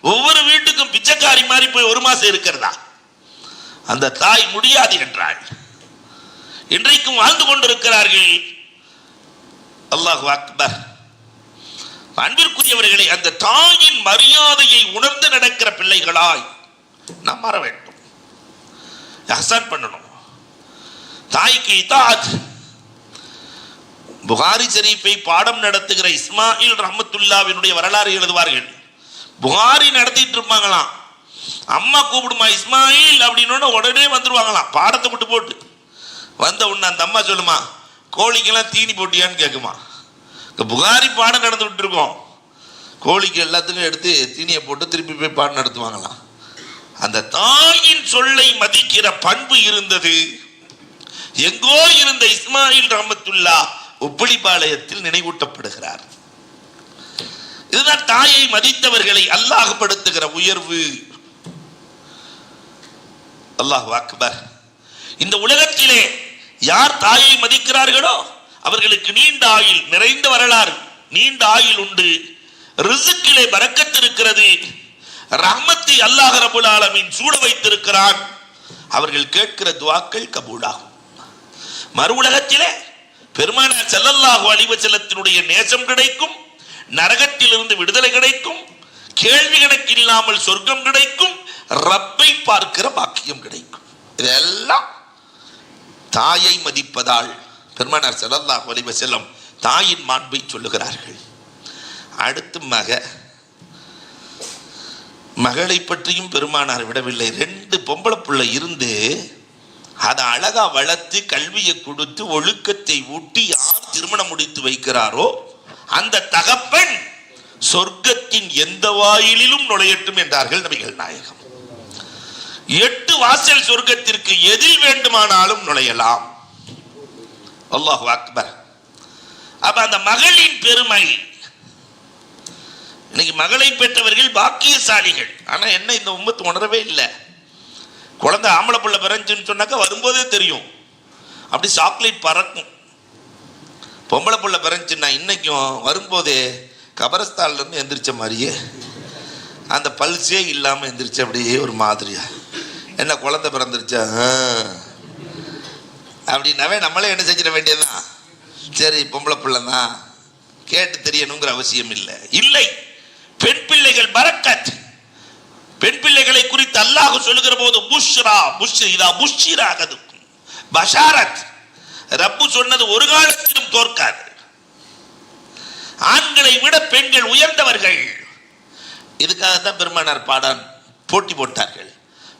ஒவ்வொரு வீட்டுக்கும் பிச்சைக்காரி மாதிரி போய் ஒரு மாசம் இருக்கிறதா? அந்த தாய் முடியாது என்றாள். இன்றைக்கும் வாழ்ந்து கொண்டிருக்கிறார்கள். அல்லாஹு அக்பர். அன்பிற்குரியவர்களை, அந்த தாயின் மரியாதையை உணர்ந்து நடக்கிற பிள்ளைகளாய் நாம் மாற வேண்டும். ஹசன் பண்ணணும். தாய்க்கு இதாத். புகாரி ஷரீஃபை பாடம் நடத்துகிற இஸ்மாயில் ரஹ்மத்துல்லாவினுடைய வரலாறு எழுதுவார்கள். புகாரி நடத்திட்டு இருப்பாங்களாம். அம்மா கூப்பிடுமா இஸ்மாயில் அப்படின்னு உடனே வந்துருவாங்களாம். பாடத்தை விட்டு போட்டு வந்த உடனே அந்த அம்மா சொல்லுமா, கோழிக்கெல்லாம் தீனி போட்டியான்னு கேட்குமா. புகாரி பாடம் நடந்துகிட்டு இருக்கோம், கோழிக்கு எல்லாத்துக்கும் எடுத்து தீனியை போட்டு திருப்பி போய் பாடம் நடத்துவாங்களாம். அந்த தாயின் சொல்லை மதிக்கிற பண்பு இருந்தது. எங்கோ இருந்த இஸ்மாயில் ரஹ்மத்துல்லா உப்பளிபாளையத்தில் நினைவூட்டப்படுகிறார். இதுதான் தாயை மதித்தவர்களை அல்லாஹ்படுத்துகிற உயர்வு. அல்லாஹு அக்பர். இந்த உலகத்திலே யார் தாயை மதிக்கிறார்களோ அவர்களுக்கு நீண்ட ஆயுள், நிறைந்த வரலாறு, நீண்ட ஆயுள் உண்டு. ரிஸ்கிலே பரக்கத் இருக்கிறது. ரஹ்மத்தை அல்லாஹ் ரப்பல் ஆலமீன் சூட வைத்திருக்கிறான். அவர்கள் கேட்கிற துஆக்கள் கபூலாகும். மறு உலகத்திலே பெருமானார் ஸல்லல்லாஹு அலைஹி வஸல்லத்தினுடைய நேசம் கிடைக்கும், நரகத்திலிருந்து விடுதலை கிடைக்கும், கேள்வி கணக்கு இல்லாமல் சொர்க்கம் கிடைக்கும், ரப்பை பார்க்கிற பாக்கியம் கிடைக்கும். இதெல்லாம் தாயை மதிப்பதால் பெருமானார் ஸல்லல்லாஹு அலைஹி வஸல்லம் தாயின் மாண்பை சொல்லுகிறார்கள். அடுத்து மகளை பற்றியும் பெருமானார் விடவில்லை. 2 பொம்பளை பிள்ளை இருந்து அதை அழகா வளர்த்து கல்வியை கொடுத்து ஒழுக்கத்தை ஊட்டி யார் திருமணம் முடித்து வைக்கிறாரோ அந்த தகப்பன் சொர்க்கத்தின் எந்த வாயிலிலும் நுழையட்டும் என்றார்கள் நபிகள் நாயகம். 8 வாசல் சொர்க்கத்திற்கு எதில் வேண்டுமானாலும் நுழையலாம். அல்லாஹு அக்பர். அப்ப அந்த மகளின் பெருமை. இன்னைக்கு மகளை பெற்றவர்கள் பாக்கியசாலிகள். ஆனா என்ன, இந்த உம்மத்து உணரவே இல்லை. குழந்தை ஆம்பளை பிள்ளை பிறந்துன்னு சொன்னாக்கா வரும்போதே தெரியும், அப்படி சாக்லேட் பறக்கும். பொம்பளை பிள்ளை பிறந்துச்சுன்னா இன்னைக்கும் வரும்போதே கபரஸ்தான்ல இருந்து எந்திரிச்ச மாதிரியே அந்த பல்சே இல்லாமல் எந்திரிச்சு அப்படியே ஒரு மாதிரியா, என்ன குழந்தை பிறந்துருச்சா அப்படின்னாவே நம்மளே என்ன செஞ்சிட வேண்டியதுதான். சரி பொம்பளை பிள்ளை தான் கேட்டு தெரியணுங்கிற அவசியம் இல்லை. பெண் பிள்ளைகள் பரக்கத். பெண் பிள்ளைகளை குறித்து அல்லாஹ் சொல்லுகிற போது புஷ்ரா புஷ்ரா புஷ்ராகது பஷாரத். ரப்பு சொன்னது ஒரு காலத்திலும் தோற்காது. ஆண்களை விட பெண்கள் உயர்ந்தவர்கள். இதுக்காகத்தான் பெருமானார் பாடான் போட்டி போட்டார்கள்.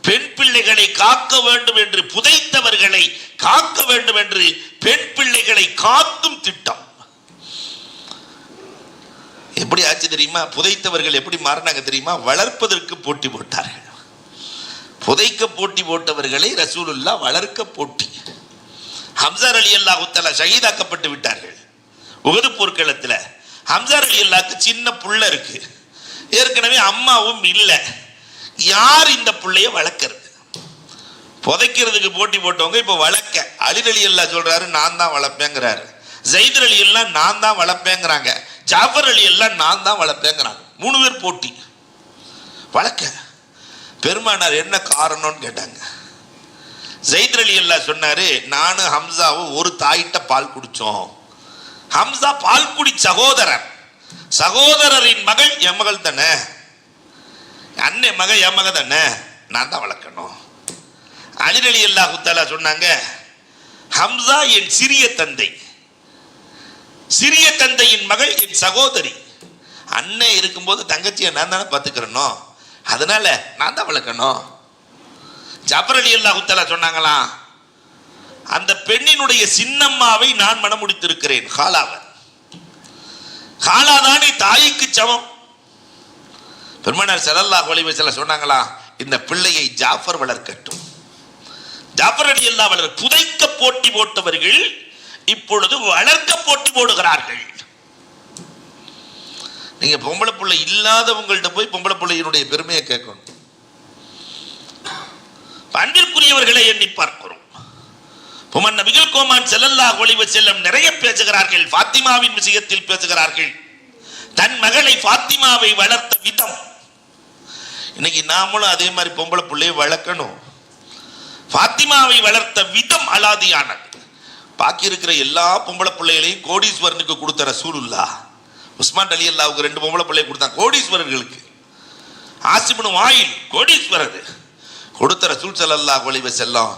பெண் பிள்ளைகளை காக்க வேண்டும் என்று, புதைத்தவர்களை காக்க வேண்டும் என்று பெண் பிள்ளைகளை காக்கும் திட்டம். எப்படி ஆச்சு தெரியுமா? புதைத்தவர்கள் எப்படி மாறினாங்க தெரியுமா? வளர்ப்பதற்கு போட்டி போட்டார்கள். புதைக்க போட்டி போட்டவர்களை ரசூலுல்லாஹ் வளர்க்க போட்டி. ஹம்ஸா ரலியல்லாஹு தஆலா ஷஹீதாக்கப்பட்டு விட்டார்கள் உஹது போர்க்களத்தில். ஹம்ஸா ரலியல்லாஹுக்கு சின்ன புள்ள இருக்கு, ஏற்கனவே அம்மாவும் இல்லை. யார் இந்த புள்ளைய வளர்க்கறது? புதைக்கிறதுக்கு போட்டி போட்டவங்க இப்ப வளர்க்க. அலி ரலியல்லாஹு சொல்றாரு நான் தான் வளர்ப்பேங்கிறாரு. ஸைத் ரலியல்லாஹு நான் தான் வளர்ப்பேங்கிறாங்க. ஜாஃபர் ரலியல்லாஹு நான் தான் வளர்ப்பேங்கிறாங்க. 3 பேர் போட்டி வளர்க்க. பெருமானார் என்ன காரணம்னு கேட்டாங்க. ஸைத் ரலியல்லாஹு சொன்னாரு நானும் ஹம்ஸாவும் ஒரு தாயிட்ட பால் குடிச்சோம். ஹம்ஸா பால் குடி சகோதரர், சகோதரரின் மகள் என் மகள் தானே, அண்ணே மகள் என் மக தானே, நான் தான் வளர்க்கணும். அலி ரலியல்லாஹு தஆலா சொன்னாங்க ஹம்ஸா என் சிறிய தந்தை, சிறிய தந்தையின் மகள் என் சகோதரி. அண்ணன் இருக்கும்போது தங்கச்சியை நான் தானே பார்த்துக்கிறனோ, அதனால நான் தான் வளர்க்கணும். ஜாஃபர் ரலியல்லாஹு தஆலா சொன்னாங்களாம் அந்த பெண்ணினுடைய சின்னம்மாவை நான் மனம் முடித்திருக்கிறேன். காலாதானே தாய்க்கு சமம். பெருமானார் ஸல்லல்லாஹு அலைஹி வஸல்லம் சொன்னாங்களா இந்த பிள்ளையை ஜாஃபர் வளர்க்கட்டும். ஜாஃபர் ரலியல்லாஹு அன்ஹு புதைக்க போட்டி போட்டவர்கள் இப்பொழுது வளர்க்க போட்டி போடுகிறார்கள். நீங்க பொம்பளை பிள்ளை இல்லாதவங்கள்ட்ட போய் பொம்பளை பிள்ளையினுடைய பெருமையை கேட்கணும். அன்பிற்குரியவர்களை எண்ணி பார்க்கிறோம். பொமன் நபிகள் கோமான் ஸல்லல்லாஹு அலைஹி வஸல்லம் நிறைய பேசுகிறார்கள். ஃபாத்திமாவின் விஷயத்தில் பேசுகிறார்கள். தன் மகளை ஃபாத்திமாவை வளர்த்த விதம். இன்னைக்கு நாமளும் அதே மாதிரி பொம்பளை பிள்ளையை வளர்க்கணும். ஃபாத்திமாவை வளர்த்த விதம் அலாதியானது. பாக்கி இருக்கிற எல்லா பொம்பளை பிள்ளைகளையும் கோடீஸ்வரனுக்கு கொடுத்த ரசூலுல்லாஹ் உஸ்மான் ரலியல்லாஹுக்கு 2 பொம்பளை பிள்ளை கொடுத்தாங்க கோடீஸ்வரர்களுக்கு. ஆசிபுன் வாயில் கோடீஸ்வரர் கொடுத்த ரசூல் ஸல்லல்லாஹு அலைஹி வஸல்லம்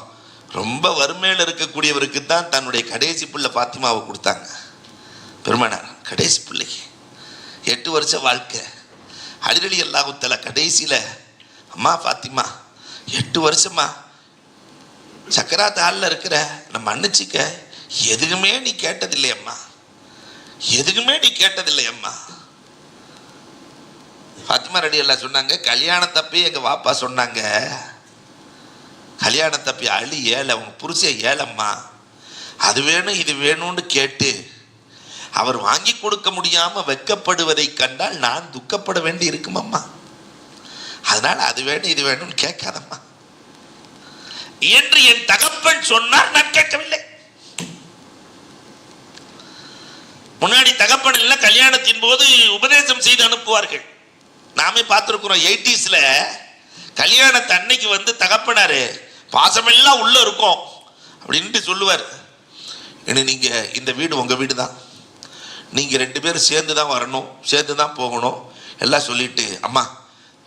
ரொம்ப வறுமையில் இருக்கக்கூடியவருக்கு தான் தன்னுடைய கடைசி பிள்ளை ஃபாத்திமாவை கொடுத்தாங்க. பெருமானார் கடைசி பிள்ளைக்கு 8 வருஷம் வாழ்க்கை. அலி ரலியல்லாஹு தஆலா கடைசியில் அம்மா ஃபாத்திமா 8 வருஷமா சக்கராத் ஹாலில் இருக்கிற நம்ம மன்னிச்சிக்க, எதுக்குமே நீ கேட்டதில்லை அம்மா, எதுக்குமே நீ கேட்டதில்லை அம்மா. ஃபாத்திமா ரலியல்லாஹு சொன்னாங்க, கல்யாணத்தப்பே எங்கள் வாப்பா சொன்னாங்க, கல்யாணத்தப்பி அழி ஏழை, அவங்க புருஷன் ஏழம்மா, அது வேணும் இது வேணும்னு கேட்டு அவர் வாங்கி கொடுக்க முடியாமல் வெட்கப்படுவதை கண்டால் நான் துக்கப்பட வேண்டி இருக்குமம்மா, அதனால் அது வேணும் இது வேணும்னு கேட்காதம்மா என்று என் தகப்பன் சொன்னார். நான் கேட்கவில்லை. முன்னாடி தகப்பன் எல்லாம் கல்யாணத்தின் போது உபதேசம் செய்து அனுப்புவார்கள். நாமே பார்த்துருக்கிறோம் 80s கல்யாணத்தை அன்னைக்கு வந்து தகப்பனாரு பாசமெல்லாம் உள்ள இருக்கும் அப்படின்ட்டு சொல்லுவார். ஏன்னா நீங்கள் இந்த வீடு உங்கள் வீடு தான், நீங்கள் 2 பேரும் சேர்ந்து தான் வரணும், சேர்ந்து தான் போகணும் எல்லாம் சொல்லிட்டு, அம்மா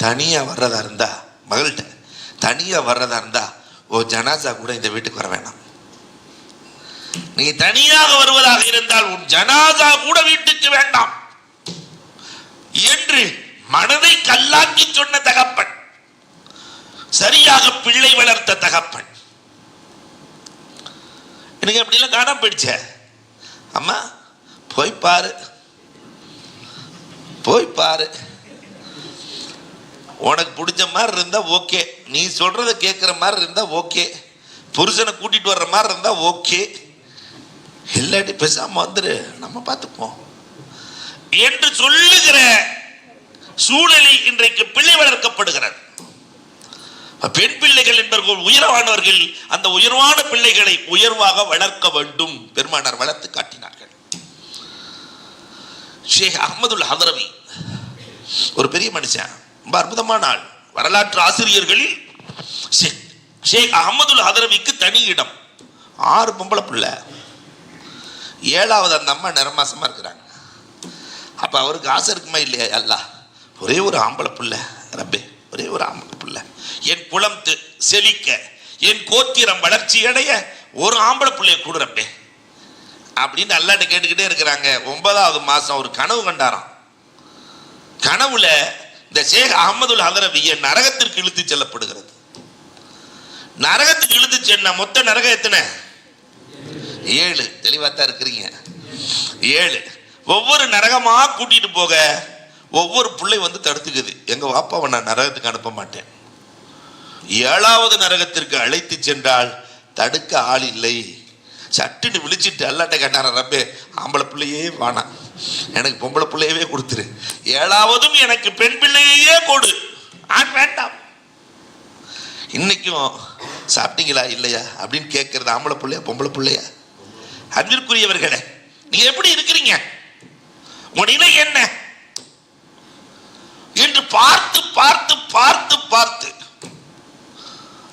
தனியாக வர்றதா இருந்தா, மகள்கிட்ட தனியாக வர்றதா இருந்தா ஓ ஜனாசா கூட இந்த வீட்டுக்கு வர வேணாம், நீ தனியாக வருவதாக இருந்தால் உன் ஜனாசா கூட வீட்டுக்கு வேண்டாம் என்று மனதை கல்லாக்கி சொன்ன தகப்பன், சரியாக பிள்ளை வளர்த்த தகப்பன். எனக்கு அப்படிலாம் காணாம போயிடுச்ச. அம்மா போய் பாரு, போய் பாரு, உனக்கு பிடிச்ச மாதிரி இருந்தா ஓகே, நீ சொல்றதை கேட்குற மாதிரி இருந்தா ஓகே, புருஷனை கூட்டிட்டு வர்ற மாதிரி இருந்தா ஓகே, இல்லாட்டி பேசாம வந்துரு, நம்ம பார்த்துப்போம் என்று சொல்லுகிற சூழலில் இன்றைக்கு பிள்ளை வளர்க்கப்படுகிறது. பெண் பிள்ளைகள் என்பவர்கள் உயர்வானவர்கள், அந்த உயர்வான பிள்ளைகளை உயர்வாக வளர்க்க வேண்டும். பெருமானார் வளர்த்து காட்டினார்கள். ஷேக் அஹ்மதுல் ஹதரவி ஒரு பெரிய மனுஷன், ரொம்ப அற்புதமான ஆள். வரலாற்று ஆசிரியர்களில் ஷேக் அஹ்மதுல் ஹதரவிக்கு தனி இடம். 6 பொம்பளை பிள்ளை, 7வது அந்த அம்மா நிறமாசமா இருக்கிறாங்க. அப்ப அவருக்கு ஆசை இருக்குமா இல்லையா, அல்லாஹ் ஒரே ஒரு ஆம்பளை பிள்ளை ரப்பே, ஒரே ஒரு ஆம்பளை பிள்ளை, என் குலம் செழிக்க, என் கோத்திரம் வளர்ச்சி அடைய ஒரு ஆம்பளை பிள்ளைய கூடுறப்பே அப்படின்னு அல்லாட்ட கேட்டுக்கிட்டே இருக்கிறாங்க. 9வது மாசம் ஒரு கனவு கண்டாராம். கனவுல இந்த ஷேக் அஹ்மதுல் ஹதரவிய நரகத்திற்கு இழுத்து செல்லப்படுகிறது. நரகத்துக்கு இழுத்து சென்ன மொத்த நரகம் எத்தனை? 7. தெளிவாத்தான் இருக்கிறீங்க, 7. ஒவ்வொரு நரகமா கூட்டிட்டு போக ஒவ்வொரு பிள்ளை வந்து தடுத்துக்குது. எங்க வாப்பாவை நான் நரகத்துக்கு அனுப்ப மாட்டேன். 7வது நரகத்திற்கு அழைத்து சென்றால் தடுக்க ஆள் இல்லை. சட்டுன்னு விழிச்சிட்டு அல்லாட்ட கேட்டார, ரப்பே ஆம்பளை பிள்ளையே வானா, எனக்கு பொம்பளை பிள்ளையவே கொடுத்துரு, 7வதும் எனக்கு பெண் பிள்ளையே கொடு, ஆண் வேண்டாம். இன்னைக்கும் சாப்பிட்டீங்களா இல்லையா அப்படின்னு கேட்கறது ஆம்பளை பிள்ளையா பொம்பளை பிள்ளையா? அன்பிற்குரியவர்களே, நீங்க எப்படி இருக்கிறீங்க, உங்க நிலை என்ன என்று பார்த்து பார்த்து பார்த்து பார்த்து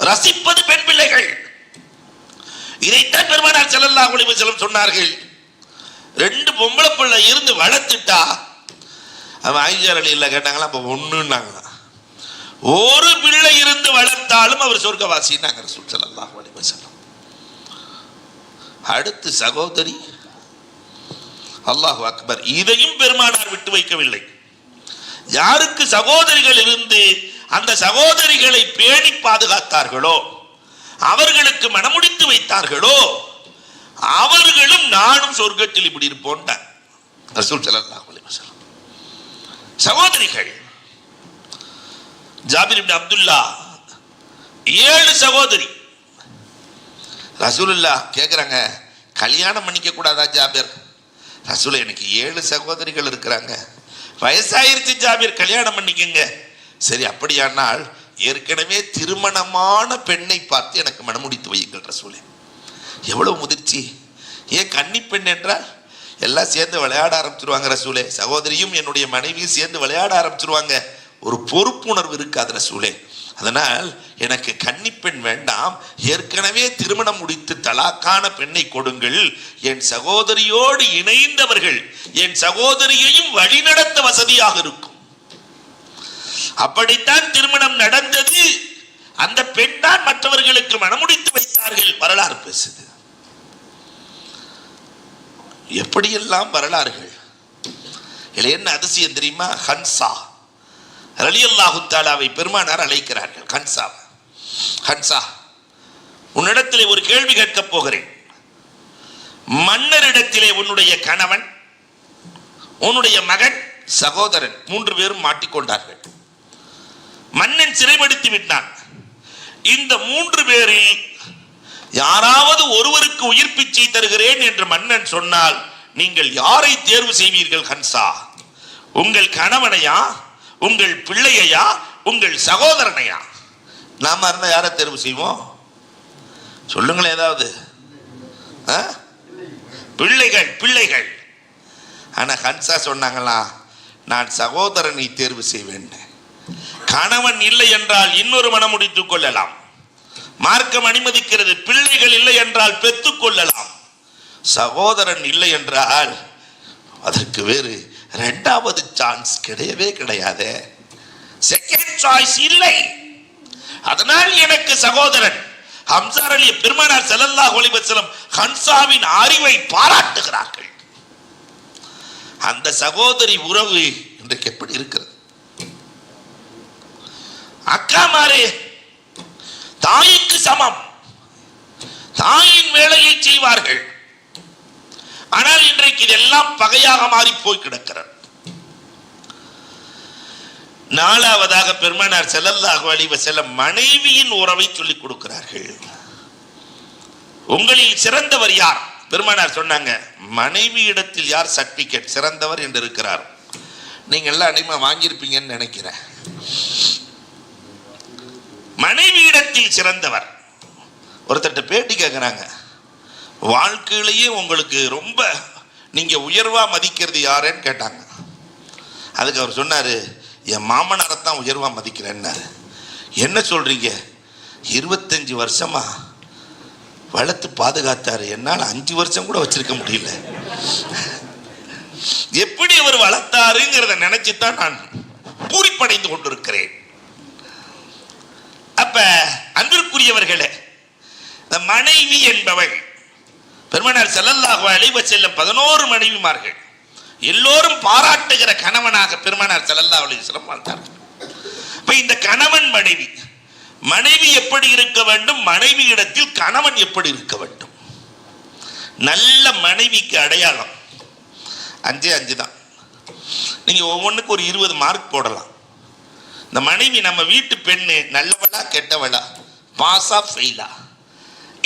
ரசிப்பது பெண் பிள்ளைகள். இதைத்தான் பெருமானார் ஸல்லல்லாஹு அலைஹி வஸல்லம் சொன்னார்கள். 2 பொம்பளை பிள்ளை இருந்து வளர்த்துட்டா, அவன் ஆயிஷா ரலியல்லாஹு கேட்டாங்களா, அப்ப ஒண்ணுன்னாங்களா, ஒரு பிள்ளை இருந்து வளர்த்தாலும் அவர் சொர்க்கவாசின்னாங்க ரசூல் ஸல்லல்லாஹு அலைஹி வஸல்லம். அடுத்து சகோதரி, அல்லாஹு அக்பர், இதையும் பெருமானார் விட்டு வைக்கவில்லை. யாருக்கு சகோதரிகள் இருந்து அந்த சகோதரிகளை பேணி பாதுகாத்தார்களோ, அவர்களுக்கு மனமுடித்து வைத்தார்களோ, அவர்களும் நானும் சொர்க்கத்தில் இப்படி இருப்போம் ரசூல் ஸல்லல்லாஹு அலைஹி வஸல்லம். சகோதரிகள், ஜாபிர் இப்னு அப்துல்லா 7 சகோதரி. ரசூலுல்லாஹ் கேட்குறாங்க, கல்யாணம் பண்ணிக்க கூடாதா ஜாபிர்? ரசூல், எனக்கு 7 சகோதரிகள் இருக்கிறாங்க, வயசாயிருச்சு ஜாபிர், கல்யாணம் பண்ணிக்கங்க. சரி, அப்படியானால் ஏற்கனவே திருமணமான பெண்ணை பார்த்து எனக்கு மனமுடித்து வையுங்கள் ரசூலே. எவ்வளவு முதிர்ச்சி! ஏன் கன்னி பெண் என்றால் எல்லாம் சேர்ந்து விளையாட ஆரம்பிச்சிருவாங்க ரசூலே, சகோதரியும் என்னுடைய மனைவியும் சேர்ந்து விளையாட ஆரம்பிச்சிருவாங்க, ஒரு பொறுப்புணர்வு இருக்காது ரசூலே. அதனால் எனக்கு கன்னிப்பெண் வேண்டாம், ஏற்கனவே திருமணம் முடித்து தலாக்கான பெண்ணை கொடுங்கள். என் சகோதரியோடு இணைந்தவர்கள் என் சகோதரியையும் வழிநடத்த வசதியாக இருக்கும். அப்படித்தான் திருமணம் நடந்தது. அந்த பெண் தான் மற்றவர்களுக்கு மணமுடித்து வைத்தார்கள். வரலாறு பேசுது. எப்படியெல்லாம் வரலாறுகள். இதுல என்ன அதிசயம் தெரியுமா? ஹன்சா ரலியல்லாஹு தஆலாவை பெருமானார் அழைக்கிறார்கள். ஹன்சா, உன்னிடத்திலே ஒரு கேள்வி கேட்கப் போகிறேன். மன்னரிடத்திலே உன்னுடைய கணவன், உன்னுடைய மகன், சகோதரன் 3 பேரும் மாட்டிக்கொண்டார்கள். மன்னன் சிறைப்படுத்தி விட்டான். இந்த 3 பேரில் யாராவது ஒருவருக்கு உயிர் பிச்சை தருகிறேன் என்று மன்னன் சொன்னால் நீங்கள் யாரை தேர்வு செய்வீர்கள்? ஹன்சா, உங்கள் கணவனையா, உங்கள் பிள்ளையா, உங்கள் சகோதரனையா? நாம இருந்தா யாரை தேர்வு செய்வோம்? சொல்லுங்களேன் ஏதாவது. பிள்ளைகள். ஆனா ஹன்சா சொன்னாங்களா, நான் சகோதரனை தேர்வு செய்வேன். கணவன் இல்லை என்றால் இன்னொரு மனம் முடித்துக் கொள்ளலாம், மார்க்கம் அனுமதிக்கிறது. பிள்ளைகள் இல்லை என்றால் பெற்றுக் கொள்ளலாம். சகோதரன் இல்லை என்றால் அதற்கு வேறு 2வது சான்ஸ் கிடையவே கிடையாது. செகண்ட் சாய்ஸ் இல்லை. அதனால் எனக்கு சகோதரன் ஹம்சா அலி பெருமானார் ஸல்லல்லாஹு அலைஹி வஸல்லம் ஹன்சாவின் அறிவை பாராட்டுகிறார்கள். அந்த சகோதரி உறவு இன்றைக்கு எப்படி இருக்கிறது? அக்காமாரே தாய்க்கு சமம், தாயின் வேலையை செய்வார்கள். ஆனால் இன்றைக்கு இதெல்லாம் பகையாக மாறி போய் கிடக்கிறது. 4வதாக பெருமானார் ஸல்லல்லாஹு அலைஹி வஸல்லம் மனைவியின் உறவை சொல்லிக் கொடுக்கிறார்கள். உங்களில் சிறந்தவர் யார்? பெருமானார் சொன்னாங்க, மனைவி இடத்தில் யார் சர்டிபிகேட் சிறந்தவர் என்று இருக்கிறார். நீங்க எல்லாம் அடிமை வாங்கியிருப்பீங்கன்னு நினைக்கிறேன். மனைவி இடத்தில் சிறந்தவர். ஒருத்தட்ட பேட்டி கேட்கிறாங்க, வாழ்க்கையிலேயே உங்களுக்கு ரொம்ப நீங்க உயர்வா மதிக்கிறது யாருன்னு கேட்டாங்க. அதுக்கு அவர் சொன்னாரு, என் மாமனாரைத்தான் உயர்வா மதிக்கிறேன்னாரு. என்ன சொல்றீங்க? 25 வருஷமா வளர்த்து பாதுகாத்தாரு, என்னால் 5 வருஷம் கூட வச்சிருக்க முடியல. எப்படி அவர் வளர்த்தாருங்கிறத நினைச்சுதான் நான் பூரிப்படைந்து கொண்டிருக்கிறேன். அப்ப அன்பிற்குரியவர்களே, இந்த மனைவி என்பவள் பெருமானார் ஸல்லல்லாஹு அலைஹி வஸல்லம் 11 மனைவிமார்கள் எல்லோரும் பாராட்டுகிற கணவனாக பெருமானார் ஸல்லல்லாஹு அலைஹி வஸல்லம் வாழ்ந்தார்கள். இப்ப இந்த கணவன் மனைவி எப்படி இருக்க வேண்டும், மனைவி இடத்தில் கணவன் எப்படி இருக்க வேண்டும்? நல்ல மனைவிக்கு அடையாளம் 5 தான். நீங்க ஒவ்வொன்றுக்கு ஒரு 20 மார்க் போடலாம். இந்த மனைவி நம்ம வீட்டு பெண்ணு நல்லவளா கெட்டவளா, பாஸா ஃபெயிலா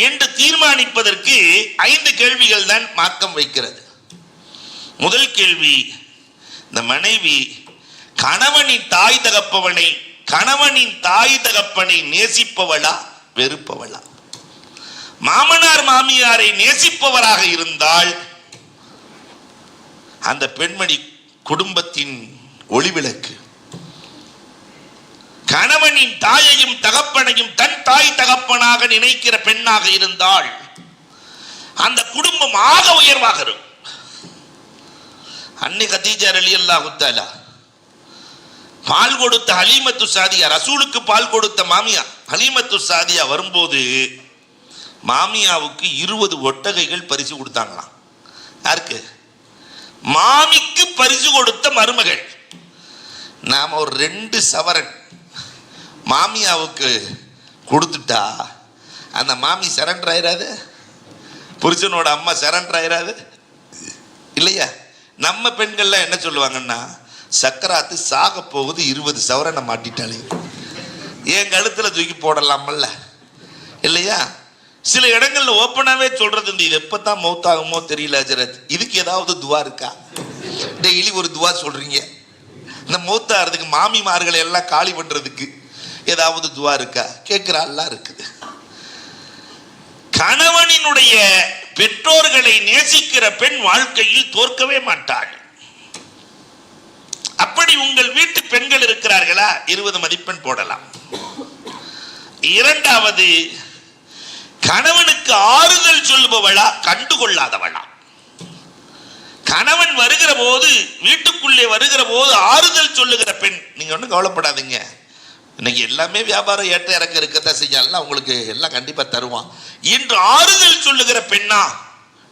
என்று தீர்மானிப்பதற்கு 5 கேள்விகள் தான் மார்க்கம் வைக்கிறது. முதல் கேள்வி, இந்த மனைவி கணவனின் தாய் தகப்பனை நேசிப்பவளா வெறுப்பவளா? மாமனார் மாமியாரை நேசிப்பவராக இருந்தால் அந்த பெண்மணி குடும்பத்தின் ஒளிவிளக்கு. கணவனின் தாயையும் தகப்பனையும் தன் தாய் தகப்பனாக நினைக்கிற பெண்ணாக இருந்தால் அந்த குடும்பம் ஆக உயர்வாக இருக்கும். அன்னை கதீஜா ரலியல்லாஹு தஆலா பால் கொடுத்த ஹலீமத்து சாதியா, ரசூலுக்கு பால் கொடுத்த மாமியா ஹலீமத்து சாதியா வரும்போது மாமியாவுக்கு 20 ஒட்டகைகள் பரிசு கொடுத்தாங்களாம். யாருக்கு? மாமிக்கு பரிசு கொடுத்த மருமகள். நாம ஒரு 2 சவரன் மாமியாவுக்கு கொடுத்துட்டா அந்த மாமி சரண்டர் ஆயிராது? புருஷனோட அம்மா சரண்டர் ஆயிராது இல்லையா? நம்ம பெண்கள்லாம் என்ன சொல்லுவாங்கன்னா, சக்கராத்து சாக போகுது, 20 சவரனை மாட்டிட்டாலே என் கழுத்துல தூக்கி போடலாமல்ல இல்லையா? சில இடங்கள்ல ஓப்பனாவே சொல்றது, இது எப்பதான் மௌத்தாகுமோ தெரியல ஹஜரத், இதுக்கு ஏதாவது துவா இருக்கா? டெய்லி ஒரு துவா சொல்றீங்க, இந்த மௌத்தாகிறதுக்கு மாமிமார்களை எல்லாம் காலி பண்றதுக்கு ஏதாவது துவா இருக்கா? கேட்கிற அல்லா இருக்குது. கணவனினுடைய பெற்றோர்களை நேசிக்கிற பெண் வாழ்க்கையில் தோற்கவே மாட்டாள். அப்படி உங்கள் வீட்டு பெண்கள் இருக்கிறார்களா? 20 மதிப்பெண் போடலாம். இரண்டாவது, கணவனுக்கு ஆறுதல் சொல்லுபவளா கண்டுகொள்ளாதவளா? கணவன் வருகிற போது, வீட்டுக்குள்ளே வருகிற போது ஆறுதல் சொல்லுகிற பெண். நீங்க ஒன்றும் கவலைப்படாதீங்க, இன்னைக்கு எல்லாமே வியாபாரம் ஏற்ற இறக்க இருக்கத்தான் செய்யலாம், உங்களுக்கு எல்லாம் கண்டிப்பா தருவான் என்று ஆறுதல் சொல்லுகிற பெண்ணா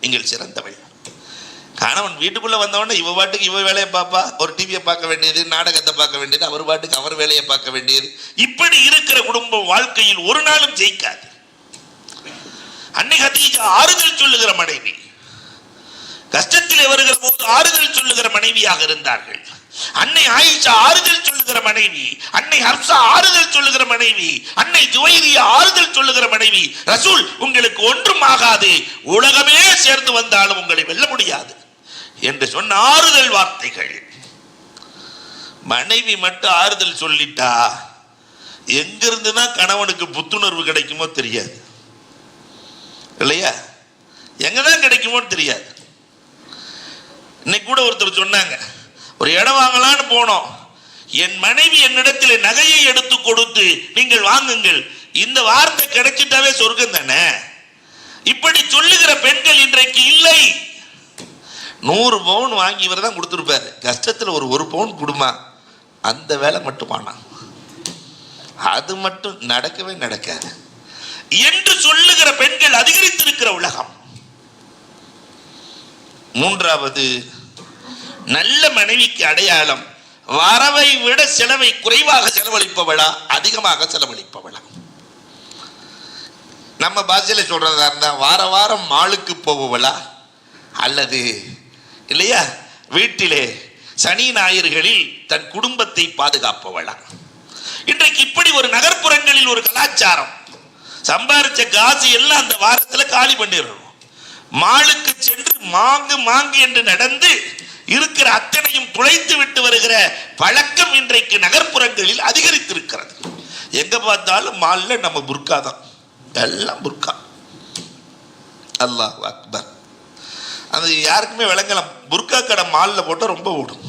நீங்கள் சிறந்தவள். கணவன் வீட்டுக்குள்ள வந்தவொடனே இவ பாட்டுக்கு இவ வேலையை பார்ப்பா, ஒரு டிவியை பார்க்க வேண்டியது, நாடகத்தை பார்க்க வேண்டியது, அவர் பாட்டுக்கு அவர் வேலையை பார்க்க வேண்டியது. இப்படி இருக்கிற குடும்பம் வாழ்க்கையில் ஒரு நாளும் ஜெயிக்காது. அன்னை கதீஜா ஆறுதல் சொல்லுகிற மனைவி, கஷ்டத்திலே வருகிற போது ஆறுதல் சொல்லுகிற மனைவியாக இருந்தார்கள். அன்னை ஆயிஷா ஆறுதல் சொல்லுகிற மனைவி, அன்னை ஹப்சா ஆறுதல் சொல்லுகிற மனைவி, அன்னை ஜுவைரியா ஆறுதல் சொல்லுகிற மனைவி. ரசூல் உங்களுக்கு ஒன்றும் ஆகாது, உலகமே சேர்ந்து வந்தாலும் உங்களை வெல்ல முடியாது என்று சொன்ன ஆறுதல் வார்த்தைகள். மனைவி மட்டும் ஆறுதல் சொல்லிட்டா எங்கிருந்து தான் கணவனுக்கு புத்துணர்வு கிடைக்குமோ தெரியாது, இல்லையா? எங்கதான் கிடைக்குமோ தெரியாது. இன்னைக்கு கூட ஒருத்தர் சொன்னாங்க, ஒரு இடம் வாங்கலான்னு போனோம், என் மனைவி என்னிடத்தில் நகையை எடுத்து கொடுத்து நீங்கள் வாங்குங்கள், இந்த வார்த்தை கிடைச்சிட்டாவே சொர்க்கம் தானே. இப்படி சொல்லுகிற பெண்கள் இன்றைக்கு இல்லை. 100 பவுன் வாங்கி இவர் தான் கொடுத்துருப்பாரு, கஷ்டத்தில் ஒரு பவுன் கொடுமா, அந்த வேலை மட்டும் ஆனா அது மட்டும் நடக்கவே நடக்காது என்று சொல்லுகிற பெண்கள் அதிகரித்திருக்கிற உலகம். மூன்றாவது, நல்ல மனைவிக்கு அடையாளம் வரவை விட செலவை குறைவாக செலவழிப்பவளா அதிகமாக செலவழிப்பவளா? நம்ம பாஷையில சொல்றதா இருந்தா வார வாரம் மாலுக்கு போபவளா, அல்லது இல்லையா வீட்டிலே சனி ஞாயிறுகளில் தன் குடும்பத்தை பாதுகாப்பவளா? இன்றைக்கு இப்படி ஒரு நகர்ப்புறங்களில் ஒரு கலாச்சாரம், சம்பாரிச்ச காசு எல்லாம் அந்த வாரத்துல காலி பண்ணிடுறோம். மாலுக்கு சென்று மாங்கு என்று நடந்து இருக்கிற அத்தனையும் துளைத்து விட்டு வருகிற பழக்கம் இன்றைக்கு நகர்ப்புறங்களில் அதிகரித்திருக்கிறது. எங்க பார்த்தாலும் மால்ல நம்ம புர்கா தான், எல்லாம் புர்கா. அல்லாஹ் அக்பர். அது யாருக்குமே விளங்கலாம், புர்கா கடை மால்ல போட்டா ரொம்ப ஓடும்.